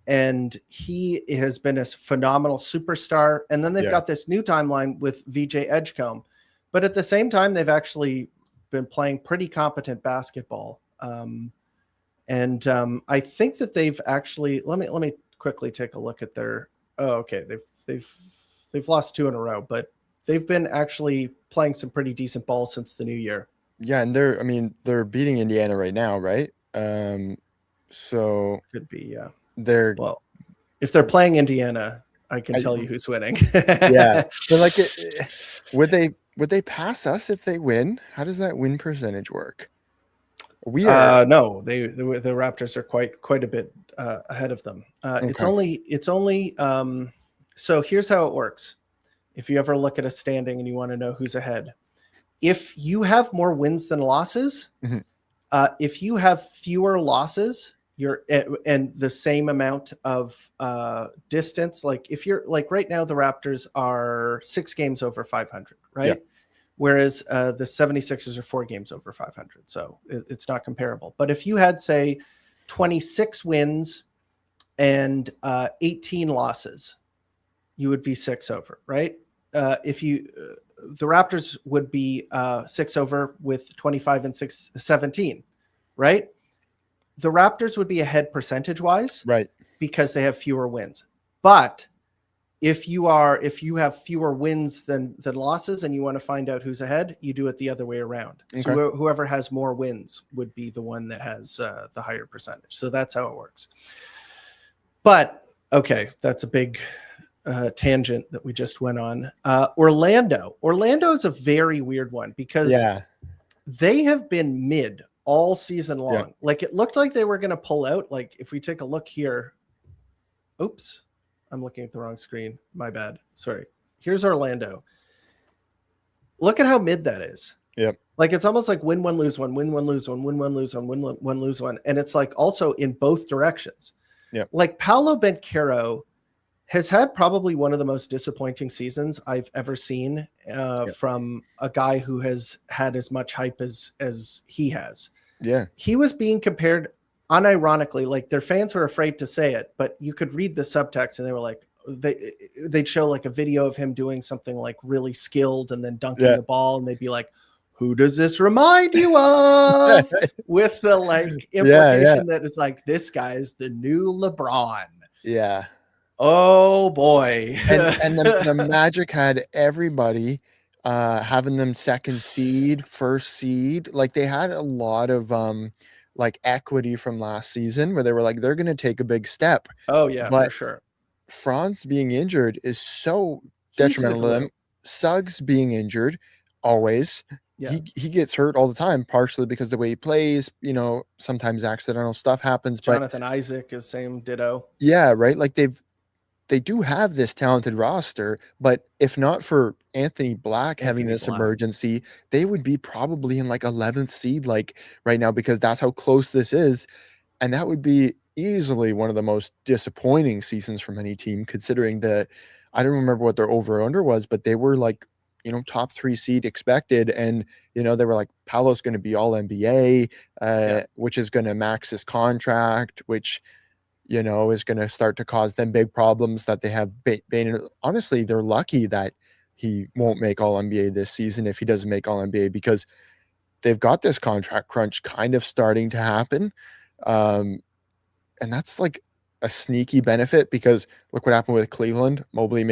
and he has been a phenomenal superstar. And then they've got this new timeline with VJ Edgecombe. But at the same time, they've actually been playing pretty competent basketball. And I think that they've actually, let me quickly take a look at their, they've lost 2 in a row, but they've been actually playing some pretty decent ball since the new year. Yeah. And they're beating Indiana right now, right? So could be, yeah. Well, if they're playing Indiana, I can tell you who's winning. Yeah. But like, would they pass us if they win? How does that win percentage work? We are no, the Raptors are quite a bit ahead of them. It's only so here's how it works. If you ever look at a standing and you want to know who's ahead, if you have more wins than losses, if you have fewer losses, you're and the same amount of distance. Like if you're like right now, the Raptors are 6 games over 500, right? Yeah. Whereas the 76ers are 4 games over 500. So it's not comparable. But if you had, say, 26 wins and 18 losses, you would be 6 over, right? The Raptors would be 6 over with 25 and 17, right? The Raptors would be ahead percentage-wise, right? Because they have fewer wins. But if you have fewer wins than losses and you want to find out who's ahead, you do it the other way around. Okay. So whoever has more wins would be the one that has the higher percentage. So that's how it works. But okay, that's a big tangent that we just went on. Orlando is a very weird one because they have been mid all season long. Yeah. Like it looked like they were going to pull out. Like if we take a look here, oops. I'm looking at the wrong screen. My bad. Sorry. Here's Orlando. Look at how mid that is. Yep. Like it's almost like win one, lose one, win one, lose one, win one, lose one, win one, lose one. And it's like also in both directions. Yeah. Like Paolo Banchero has had probably one of the most disappointing seasons I've ever seen from a guy who has had as much hype as he has. Yeah. He was being compared unironically, like their fans were afraid to say it, but you could read the subtext and they were like, they'd show like a video of him doing something like really skilled and then dunking the ball. And they'd be like, who does this remind you of? With the like implication that it's like, this guy's the new LeBron. Yeah. Oh boy. and the Magic had everybody having them second seed, first seed. Like they had a lot of like equity from last season where they were like, they're going to take a big step. Oh yeah, but for sure. Franz being injured is so detrimental to them. Suggs being injured always. Yeah. He gets hurt all the time, partially because the way he plays, sometimes accidental stuff happens. But Jonathan Isaac is same ditto. yeah, right. Like they do have this talented roster, but if not for Anthony Black having Anthony this Black. emergency, they would be probably in like 11th seed like right now, because that's how close this is. And that would be easily one of the most disappointing seasons from any team, considering that I don't remember what their over or under was, but they were like, top 3 seed expected. And, they were like, Paolo's going to be all NBA, which is going to max his contract, which, is going to start to cause them big problems that they have. Honestly, they're lucky that he won't make all NBA this season if he doesn't make all NBA, because they've got this contract crunch kind of starting to happen. And that's like a sneaky benefit, because look what happened with Cleveland. Mobley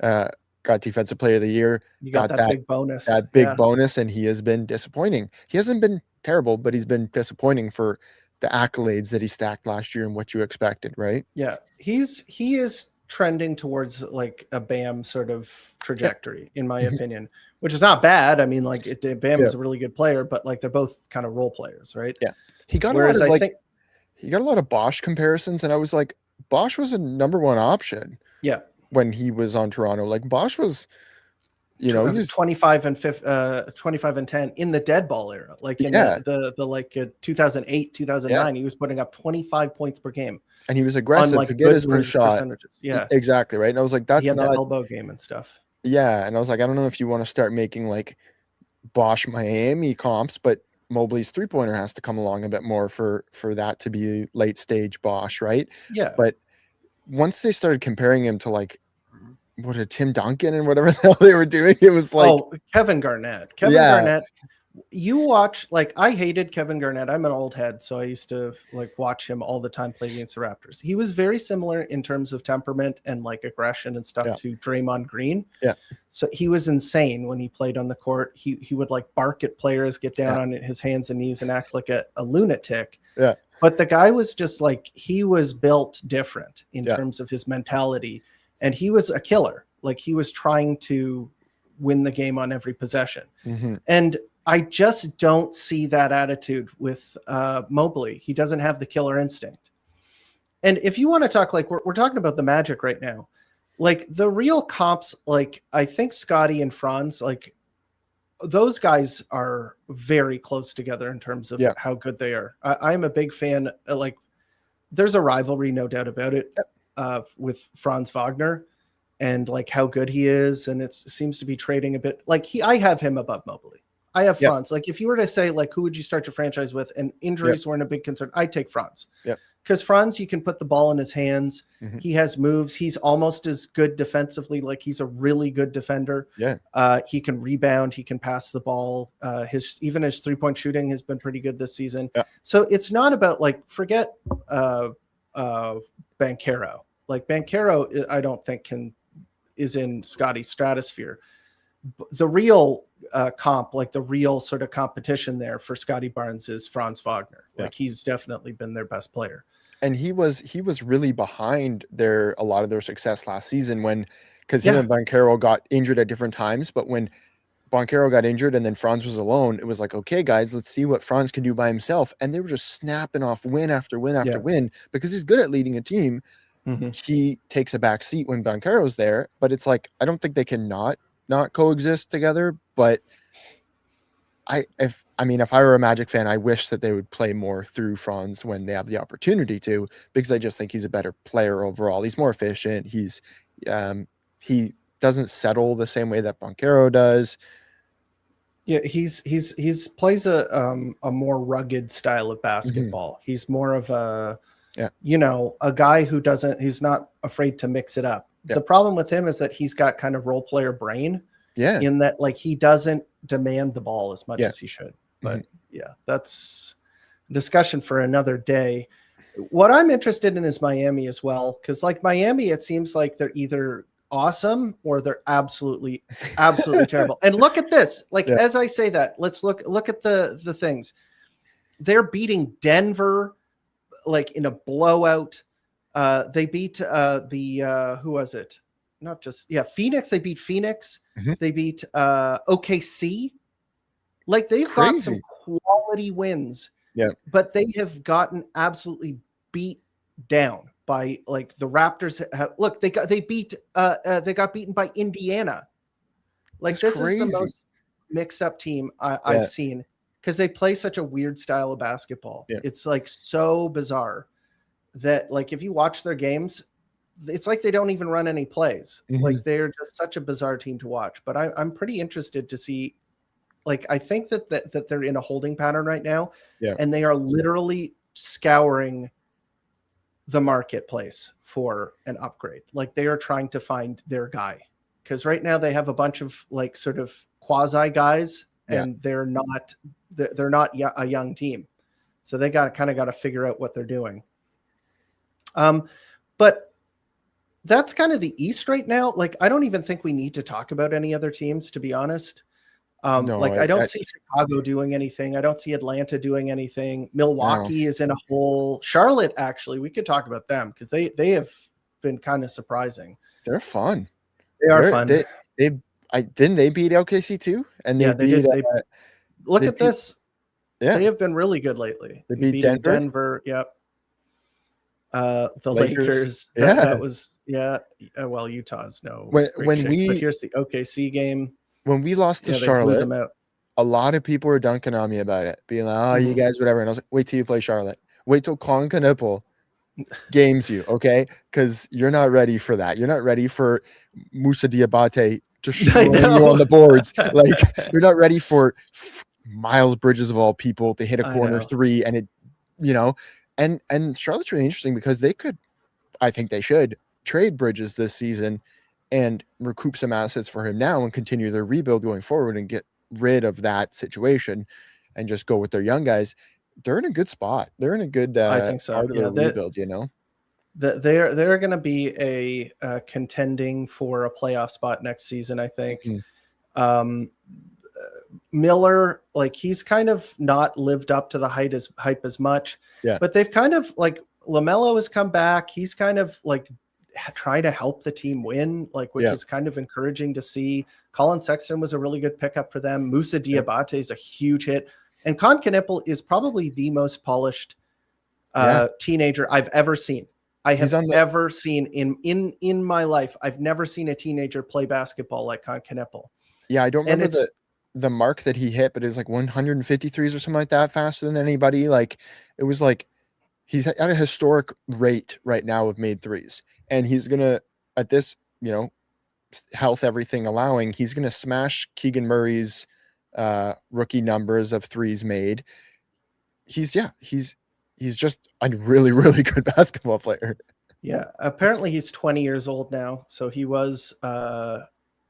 got Defensive Player of the Year. You got that big bonus. That big bonus, and he has been disappointing. He hasn't been terrible, but he's been disappointing for the accolades that he stacked last year and what you expected, right? Yeah. He is trending towards like a Bam sort of trajectory, in my opinion, which is not bad. I mean, like Bam is a really good player, but like they're both kind of role players, right? Yeah. He got he got a lot of Bosch comparisons, and I was like, Bosch was a number 1 option. Yeah. When he was on Toronto, like Bosch was, he was 25 and 10 in the dead ball era, like in the like 2008, 2009, he was putting up 25 points per game, and he was aggressive, like to get his own shot. Yeah, exactly right. And I was like, that's not the elbow game and stuff. Yeah, and I was like, I don't know if you want to start making like Bosch Miami comps, but Mobley's 3-pointer has to come along a bit more for that to be late stage Bosch, right? Yeah. But once they started comparing him to like Tim Duncan and whatever the hell they were doing, it was like Kevin Garnett. Garnett. You watch, like, I hated Kevin Garnett. I'm an old head, so I used to like watch him all the time play against the Raptors. He was very similar in terms of temperament and like aggression and stuff to Draymond Green. Yeah. So he was insane when he played on the court. He would like bark at players, get down on his hands and knees and act like a lunatic. Yeah. But the guy was just like, he was built different in terms of his mentality. And he was a killer. Like, he was trying to win the game on every possession. Mm-hmm. And I just don't see that attitude with Mobley. He doesn't have the killer instinct. And if you want to talk, like, we're talking about the Magic right now, like the real comps, like I think Scotty and Franz, like those guys are very close together in terms of how good they are. I'm a big fan. Like, there's a rivalry, no doubt about it, with Franz Wagner and like how good he is. And it seems to be trading a bit like I have him above Mobley. I have Franz. Like, if you were to say, like, who would you start your franchise with, and injuries weren't a big concern, I'd take Franz. Yeah. Because Franz, you can put the ball in his hands. Mm-hmm. He has moves. He's almost as good defensively. Like, he's a really good defender. Yeah. He can rebound. He can pass the ball. His 3-point shooting has been pretty good this season. Yeah. So it's not about, like, forget Banchero. Like, Banchero, I don't think is in Scotty's stratosphere. The real comp, like the real sort of competition there for Scotty Barnes, is Franz Wagner. Like, he's definitely been their best player. And he was really behind a lot of their success last season, because him and Banchero got injured at different times. But when Banchero got injured and then Franz was alone, it was like, okay, guys, let's see what Franz can do by himself. And they were just snapping off win after win after win, because he's good at leading a team. Mm-hmm. He takes a back seat when Banchero's there, but it's like, I don't think they can not coexist together. But if I were a Magic fan, I wish that they would play more through Franz when they have the opportunity to, because I just think he's a better player overall. He's more efficient. He doesn't settle the same way that Banchero does. Yeah, he's plays a more rugged style of basketball. Mm-hmm. He's more of a guy who he's not afraid to mix it up. The problem with him is that he's got kind of role player brain. Yeah. In that, like, he doesn't demand the ball as much as he should. But that's a discussion for another day. What I'm interested in is Miami as well, because like Miami, it seems like they're either awesome or they're absolutely terrible. And look at this. Like, as I say that, let's look at the things. They're beating Denver like in a blowout. They beat who was it? not just Phoenix. They beat Phoenix. Mhm. They beat OKC. Like they've got some quality wins. Yeah. But they have gotten absolutely beat down by like the Raptors. Look, they got beaten by Indiana. Like That's this crazy. is the most mixed up team I've seen because they play such a weird style of basketball. Yeah. It's like so bizarre that like if you watch their games, it's like they don't even run any plays. Like they're just such a bizarre team to watch. But I'm pretty interested to see. Like I think that they're in a holding pattern right now, and they are literally scouring the marketplace for an upgrade. Like they are trying to find their guy because right now they have a bunch of like sort of quasi guys, and they're not a young team, so they got to figure out what they're doing. But that's kind of the East right now. Like I don't even think we need to talk about any other teams, to be honest. No, I don't see Chicago doing anything. I don't see Atlanta doing anything. Milwaukee is in a hole. Charlotte, actually, we could talk about them because they have been kind of surprising. They're fun. They're fun. Didn't they beat LKC too? And they beat. Look at this. Yeah, they have been really good lately. They beat Denver. Yep. The Lakers. That was Well, Utah's no. But here's the OKC game. When we lost to Charlotte, a lot of people were dunking on me about it, being like, "Oh, you guys, whatever." And I was like, "Wait till you play Charlotte. Wait till Colin Knuppel games you, okay? Because you're not ready for that. You're not ready for Moussa Diabate destroying you on the boards. Like you're not ready for Miles Bridges of all people to hit a corner three, and it, and Charlotte's really interesting because I think they should trade Bridges this season and recoup some assets for him now and continue their rebuild going forward and get rid of that situation and just go with their young guys. They're in a good spot. They're in a good I think so. part of the rebuild, They're going to be a contending for a playoff spot next season, I think. Miller, like he's kind of not lived up to the hype as much. Yeah. But they've kind of like LaMelo has come back. He's kind of like try to help the team win, like which is kind of encouraging to see. Colin Sexton was a really good pickup for them. Moussa Diabate is a huge hit, and Con Knuppel is probably the most polished teenager I've ever seen. I have ever seen in my life. I've never seen a teenager play basketball like Con Knuppel. Yeah, I don't remember the mark that he hit, but it was like 153s or something like that, faster than anybody. Like it was like he's at a historic rate right now of made threes. And he's going to, at this, health, everything allowing, he's going to smash Keegan Murray's rookie numbers of threes made. He's just a really, really good basketball player. Yeah. Apparently he's 20 years old now. So he was,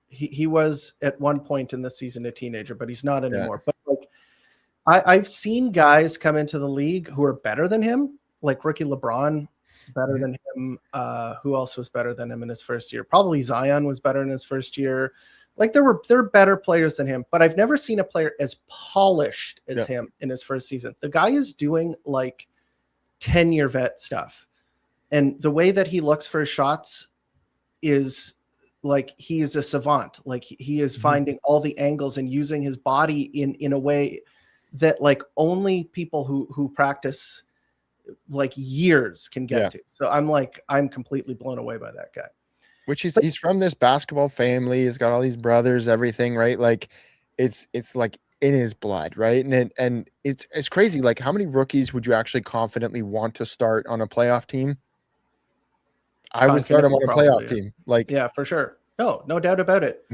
he was at one point in the season a teenager, but he's not anymore. But like, I've seen guys come into the league who are better than him, like Ricky LeBron, better than him. Who else was better than him in his first year? Probably Zion was better in his first year. Like there were better players than him, but I've never seen a player as polished as him in his first season. The guy is doing like 10-year vet stuff. And the way that he looks for his shots is like he is a savant. Like he is finding all the angles and using his body in a way that like only people who practice like years can get to. So I'm completely blown away by that guy. Which he's from this basketball family. He's got all these brothers, everything, right? Like it's like in his blood, right? And it's crazy. Like how many rookies would you actually confidently want to start on a playoff team? I would start him on a playoff team. Like for sure. No doubt about it.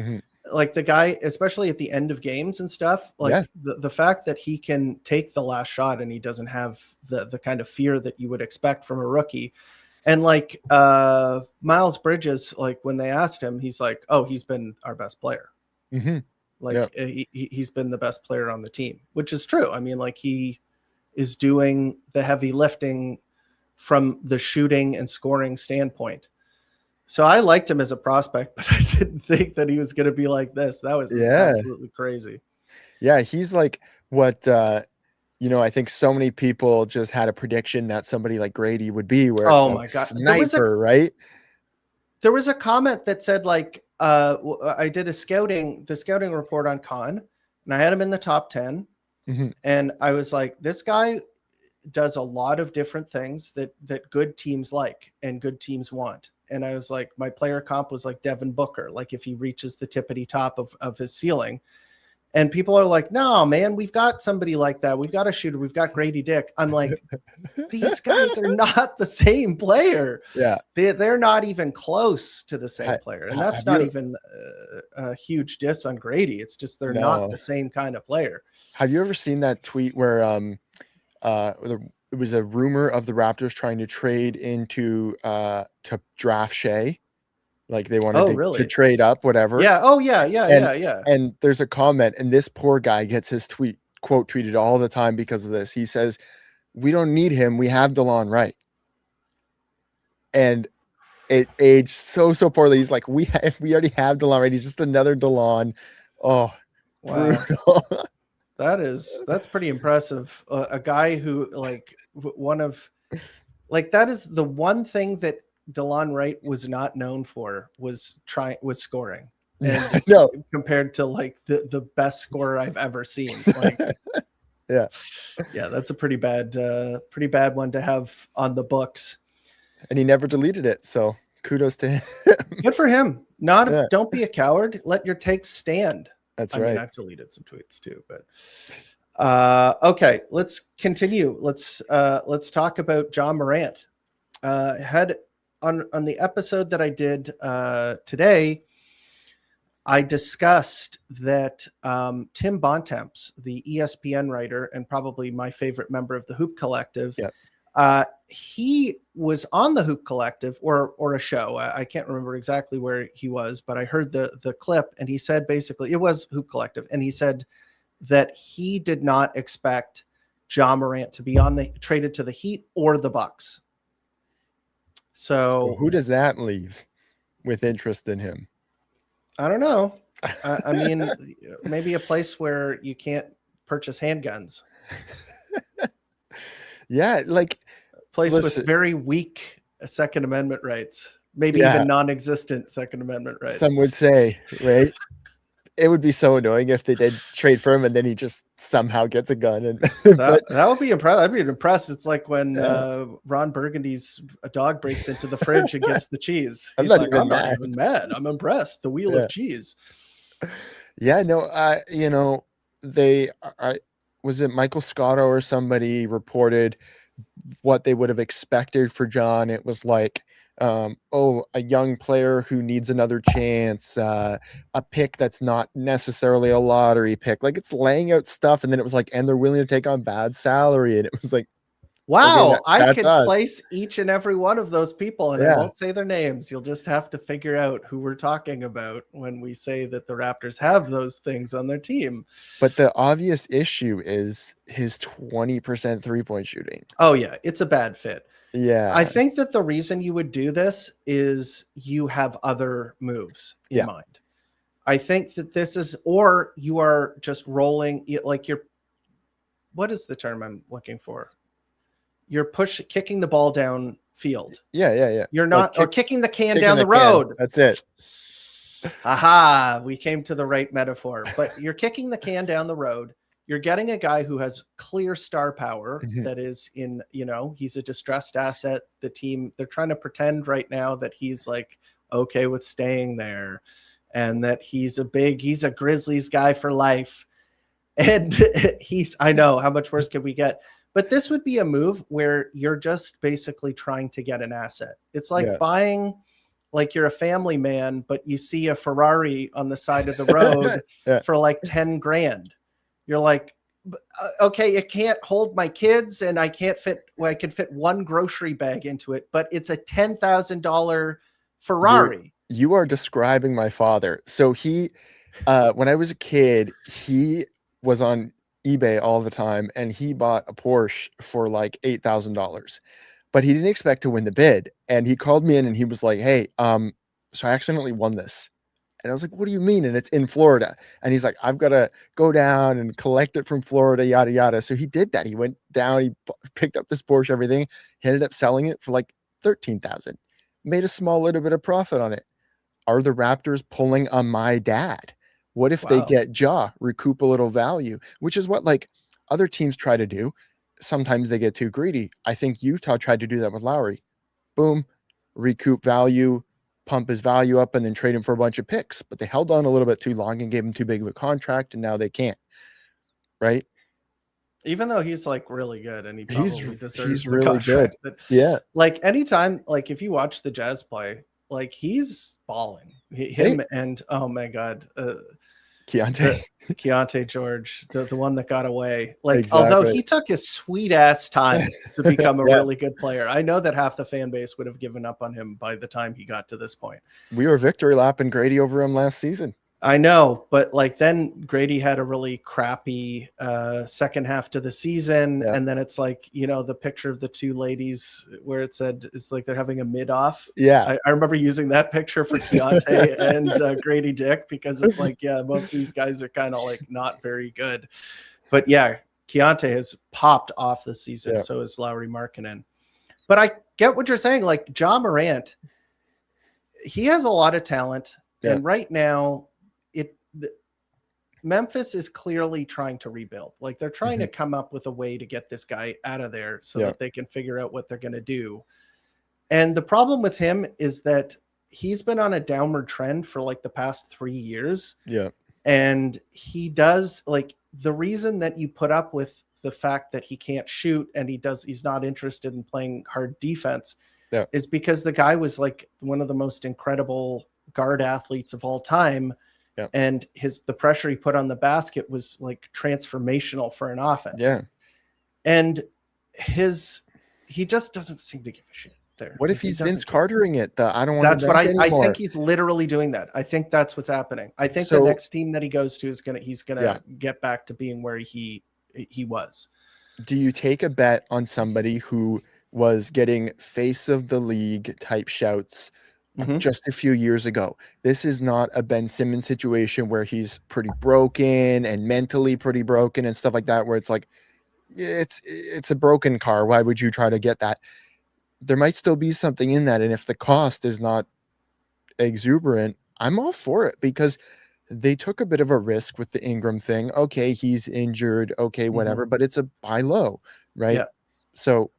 Like the guy, especially at the end of games and stuff, like the fact that he can take the last shot and he doesn't have the kind of fear that you would expect from a rookie. And like Miles Bridges, like when they asked him, he's like, "Oh, he's been our best player." Like he's been the best player on the team, which is true. I mean, like he is doing the heavy lifting from the shooting and scoring standpoint. So I liked him as a prospect, but I didn't think that he was going to be like this. That was absolutely crazy. Yeah, he's like what I think so many people just had a prediction that somebody like Grady would be, where it's my God, sniper, right? There was a comment that said like, I did the scouting report on Khan, and I had him in the top 10. And I was like, this guy does a lot of different things that good teams like and good teams want. And I was like, my player comp was like Devin Booker, like if he reaches the tippity top of his ceiling. And people are like, no, man, we've got somebody like that. We've got a shooter. We've got Grady Dick. I'm like, these guys are not the same player. Yeah. They're not even close to the same player. And that's not even a huge diss on Grady. It's just they're not the same kind of player. Have you ever seen that tweet where it was a rumor of the Raptors trying to trade into to draft Shea? Like they wanted to trade up, whatever. Yeah. Oh, yeah. And there's a comment, and this poor guy gets his quote tweeted all the time because of this. He says, "We don't need him. We have DeLon Wright." And it aged so poorly. He's like, we already have DeLon Wright. He's just another DeLon. Oh, wow. That's pretty impressive. A guy who like that is the one thing that DeLon Wright was not known for was scoring. And no, compared to like the best scorer I've ever seen. Like, yeah, that's a pretty bad one to have on the books. And he never deleted it, so kudos to him. Good for him. Don't be a coward. Let your takes stand. That's right. I mean, I've deleted some tweets too, but okay, let's continue. Let's talk about John Morant. Had on the episode that I did today, I discussed that Tim Bontemps, the ESPN writer and probably my favorite member of the Hoop Collective, he was on the Hoop Collective or a show. I can't remember exactly where he was, but I heard the clip, and he said basically it was Hoop Collective, and he said that he did not expect John Morant to be traded to the Heat or the Bucks. So who does that leave with interest in him? I don't know. I mean, maybe a place where you can't purchase handguns. Yeah, like place with very weak Second Amendment rights, maybe even non-existent Second Amendment rights. Some would say, right? It would be so annoying if they did trade for him and then he just somehow gets a gun. And that would be impressive. I'd be impressed. It's like when Ron Burgundy's dog breaks into the fridge and gets the cheese. I'm not even mad. I'm impressed. The wheel of cheese. Yeah, no, was it Michael Scotto or somebody reported what they would have expected for John? It was like, a young player who needs another chance, a pick that's not necessarily a lottery pick. Like it's laying out stuff, and then it was like, and they're willing to take on bad salary, and it was like, wow, okay, I could place each and every one of those people, and I won't say their names. You'll just have to figure out who we're talking about when we say that the Raptors have those things on their team. But the obvious issue is his 20% 3-point shooting. Oh yeah, it's a bad fit. Yeah. I think that the reason you would do this is you have other moves in mind. I think that this is, or you are just rolling, like what is the term I'm looking for? You're kicking the ball down field. Yeah. You're not, or kicking the can down the road. That's it. Aha, we came to the right metaphor. But you're kicking the can down the road. You're getting a guy who has clear star power that is he's a distressed asset. The team, they're trying to pretend right now that he's like okay with staying there and that he's a Grizzlies guy for life. And I know, how much worse could we get? But this would be a move where you're just basically trying to get an asset. It's like buying, like you're a family man, but you see a Ferrari on the side of the road for like 10 grand. You're like, okay, it can't hold my kids and I can fit one grocery bag into it, but it's a $10,000 Ferrari. You are describing my father. So he, when I was a kid, he was on eBay all the time and he bought a Porsche for like $8,000, but he didn't expect to win the bid. And he called me in and he was like, hey, so I accidentally won this. And I was like, what do you mean? And it's in Florida. And he's like, I've got to go down and collect it from Florida, yada, yada. So he did that. He went down, he picked up this Porsche, everything. He ended up selling it for like $13,000. made a small little bit of profit on it. Are the Raptors pulling on my dad? What if they get Ja, recoup a little value, which is what like other teams try to do. Sometimes they get too greedy. I think Utah tried to do that with Lowry. Boom, recoup value, pump his value up, and then trade him for a bunch of picks. But they held on a little bit too long and gave him too big of a contract, and now they can't. Right? Even though he's like really good and he probably deserves the really contract. good. Yeah. Like anytime, like if you watch the Jazz play, like he's balling. And oh my God, Keontae George, the one that got away. Like, although he took his sweet ass time to become a really good player, I know that half the fan base would have given up on him by the time he got to this point. We were victory lapping Grady over him last season. I know, but like then Grady had a really crappy second half to the season. And then it's like, you know, the picture of the two ladies where it said it's like they're having a mid-off. Yeah. I remember using that picture for Keontae and Grady Dick, because it's like, yeah, both these guys are kind of like not very good. But yeah, Keontae has popped off this season. So is Lauri Markkanen. But I get what you're saying. Like Ja Morant, he has a lot of talent. And right now, Memphis is clearly trying to rebuild. Like they're trying to come up with a way to get this guy out of there so that they can figure out what they're going to do. And the problem with him is that he's been on a downward trend for like the past 3 years. Yeah. And he does like the reason that you put up with the fact that he can't shoot and he's not interested in playing hard defense is because the guy was like one of the most incredible guard athletes of all time. And the pressure he put on the basket was like transformational for an offense. Yeah. And he just doesn't seem to give a shit there. What if he's Vince Cartering it? I don't want That's what I think he's literally doing that. I think that's what's happening. I think the next team that he goes to is he's gonna get back to being where he was. Do you take a bet on somebody who was getting face of the league type shouts just a few years ago? This is not a Ben Simmons situation where he's pretty broken and mentally pretty broken and stuff like that, where it's like, it's a broken car. Why would you try to get that? There might still be something in that. And if the cost is not exuberant, I'm all for it, because they took a bit of a risk with the Ingram thing. Okay, he's injured. Okay, whatever, but it's a buy low, right? Yeah. So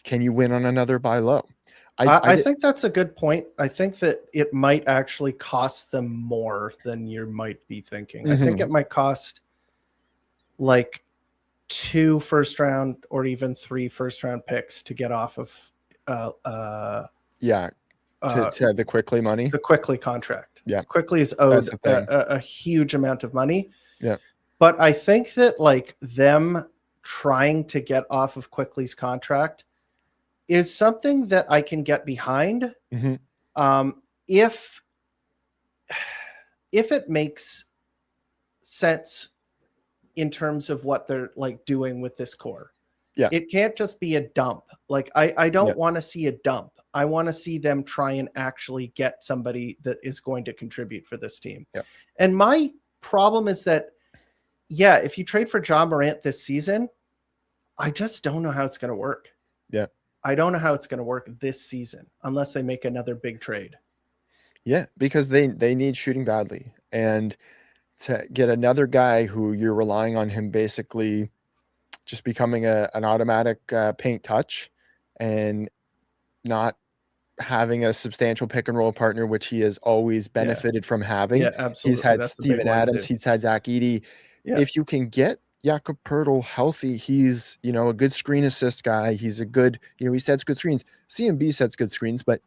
can you win on another buy low? I think that's a good point. I think that it might actually cost them more than you might be thinking. I think it might cost like 2 first round or even 3 first round picks to get off of to the Quickly money. The Quickly contract. Yeah. Quickly is owed a huge amount of money. Yeah. But I think that like them trying to get off of Quickly's contract is something that I can get behind. If it makes sense in terms of what they're like doing with this core. Yeah. It can't just be a dump. Like I don't want to see a dump. I want to see them try and actually get somebody that is going to contribute for this team. Yeah. And my problem is that, if you trade for Ja Morant this season, I just don't know how it's going to work. Yeah. I don't know how it's going to work this season unless they make another big trade. Yeah, because they need shooting badly. And to get another guy who you're relying on him basically just becoming an automatic paint touch and not having a substantial pick and roll partner, which he has always benefited from having. Yeah, absolutely. He's had Steven Adams. He's had Zach Edey. Yeah. If you can get Jakob Poeltl healthy, he's, a good screen assist guy. He's a good, he sets good screens. CMB sets good screens, but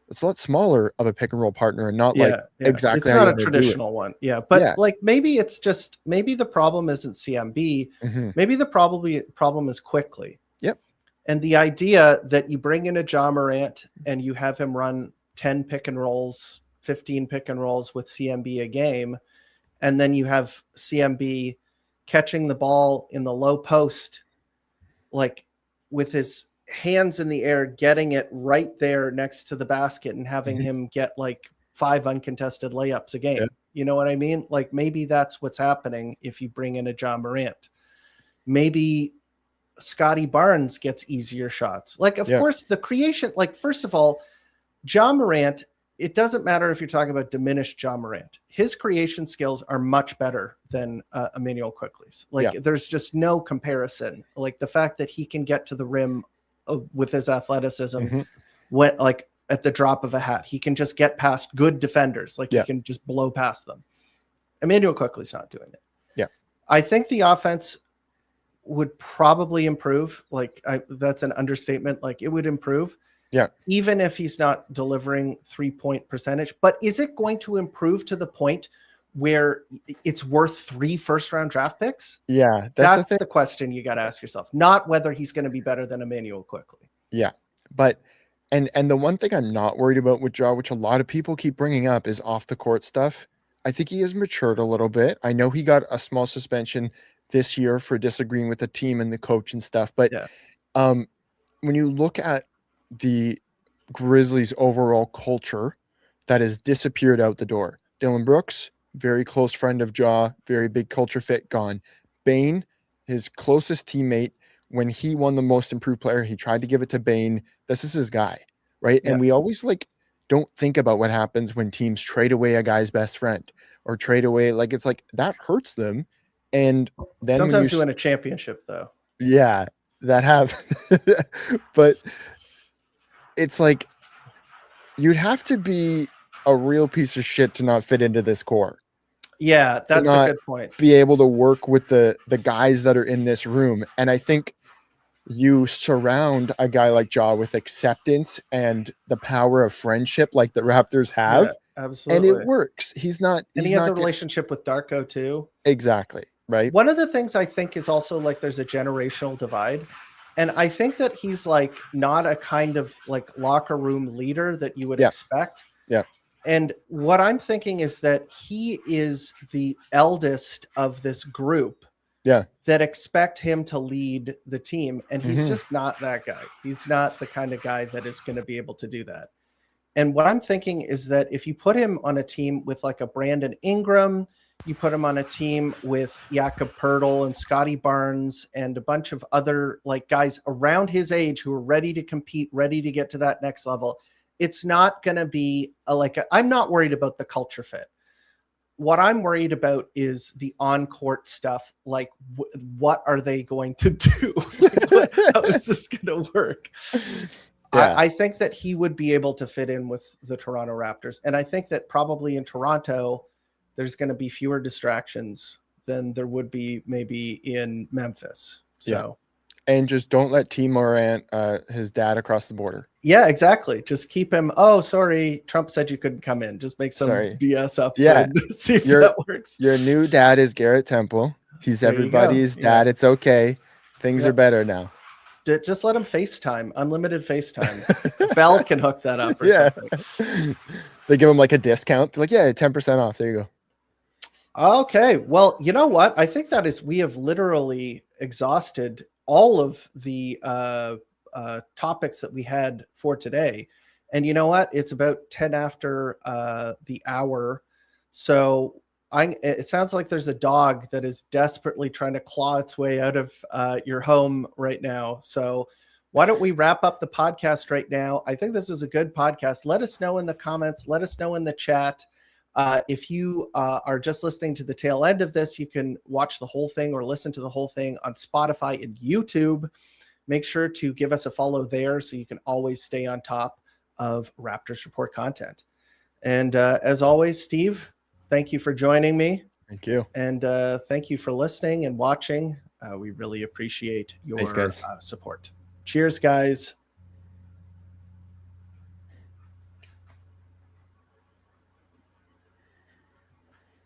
it's a lot smaller of a pick and roll partner and not exactly. It's not a traditional one. Yeah. But like, maybe it's just, maybe the problem isn't CMB. Maybe the problem is Quickly. Yep. And the idea that you bring in a Ja Morant and you have him run 10 pick and rolls, 15 pick and rolls with CMB a game. And then you have CMB catching the ball in the low post, like with his hands in the air, getting it right there next to the basket and having him get like 5 uncontested layups a game. Yeah. You know what I mean? Like maybe that's what's happening if you bring in a Ja Morant. Maybe Scotty Barnes gets easier shots. Like, of course, the creation, like, first of all, Ja Morant, it doesn't matter if you're talking about diminished Ja Morant. His creation skills are much better than Emmanuel Quickley's. There's just no comparison. Like the fact that he can get to the rim with his athleticism, when like at the drop of a hat, he can just get past good defenders. He can just blow past them. Emmanuel Quickley's not doing it. Yeah, I think the offense would probably improve. That's an understatement. It would improve. Yeah. Even if he's not delivering 3-point percentage, but is it going to improve to the point where it's worth 3 first-round draft picks? Yeah. That's the question you got to ask yourself, not whether he's going to be better than Emmanuel Quickley. Yeah. But, and the one thing I'm not worried about with Ja, which a lot of people keep bringing up, is off the court stuff. I think he has matured a little bit. I know he got a small suspension this year for disagreeing with the team and the coach and stuff. But when you look at the Grizzlies' overall culture, that has disappeared out the door. Dylan Brooks, very close friend of Ja, very big culture fit, gone. Bane, his closest teammate, when he won the most improved player, he tried to give it to Bane. This is his guy, right? Yeah. And we always don't think about what happens when teams trade away a guy's best friend or trade away. It's that hurts them. And then sometimes you win a championship, though. Yeah, that have. But it's you'd have to be a real piece of shit to not fit into this core. Yeah, that's a good point. Be able to work with the guys that are in this room. And I think you surround a guy like Ja with acceptance and the power of friendship like the Raptors have. Yeah, absolutely. And it works. He has a relationship with Darko too. Exactly. Right. One of the things I think is also there's a generational divide. And I think that he's not a kind of locker room leader that you would expect. Yeah. And what I'm thinking is that he is the eldest of this group. Yeah. That expect him to lead the team. And he's just not that guy. He's not the kind of guy that is going to be able to do that. And what I'm thinking is that if you put him on a team with a Brandon Ingram, you put him on a team with Jakob Poeltl and Scotty Barnes and a bunch of other guys around his age who are ready to compete, ready to get to that next level. It's not going to be I'm not worried about the culture fit. What I'm worried about is the on-court stuff. What are they going to do? How is this going to work? Yeah. I think that he would be able to fit in with the Toronto Raptors. And I think that probably in Toronto, there's going to be fewer distractions than there would be maybe in Memphis. So, and just don't let T. Morant, his dad, across the border. Yeah, exactly. Just keep him. Oh, sorry, Trump said you couldn't come in. Just make some BS up. Yeah, see if that works. Your new dad is Garrett Temple. He's everybody's dad. Yeah. It's okay. Things are better now. Just let him FaceTime. Unlimited FaceTime. Bell can hook that up. Or something. They give him a discount. They're 10% off. There you go. Okay. Well, you know what? I think we have literally exhausted all of the topics that we had for today. And you know what? It's about 10 after the hour. So it sounds like there's a dog that is desperately trying to claw its way out of your home right now. So why don't we wrap up the podcast right now? I think this was a good podcast. Let us know in the comments. Let us know in the chat. If you are just listening to the tail end of this, you can watch the whole thing or listen to the whole thing on Spotify and YouTube. Make sure to give us a follow there so you can always stay on top of Raptors Report content. And as always, Steve, thank you for joining me. Thank you. And thank you for listening and watching. We really appreciate your support. Cheers, guys.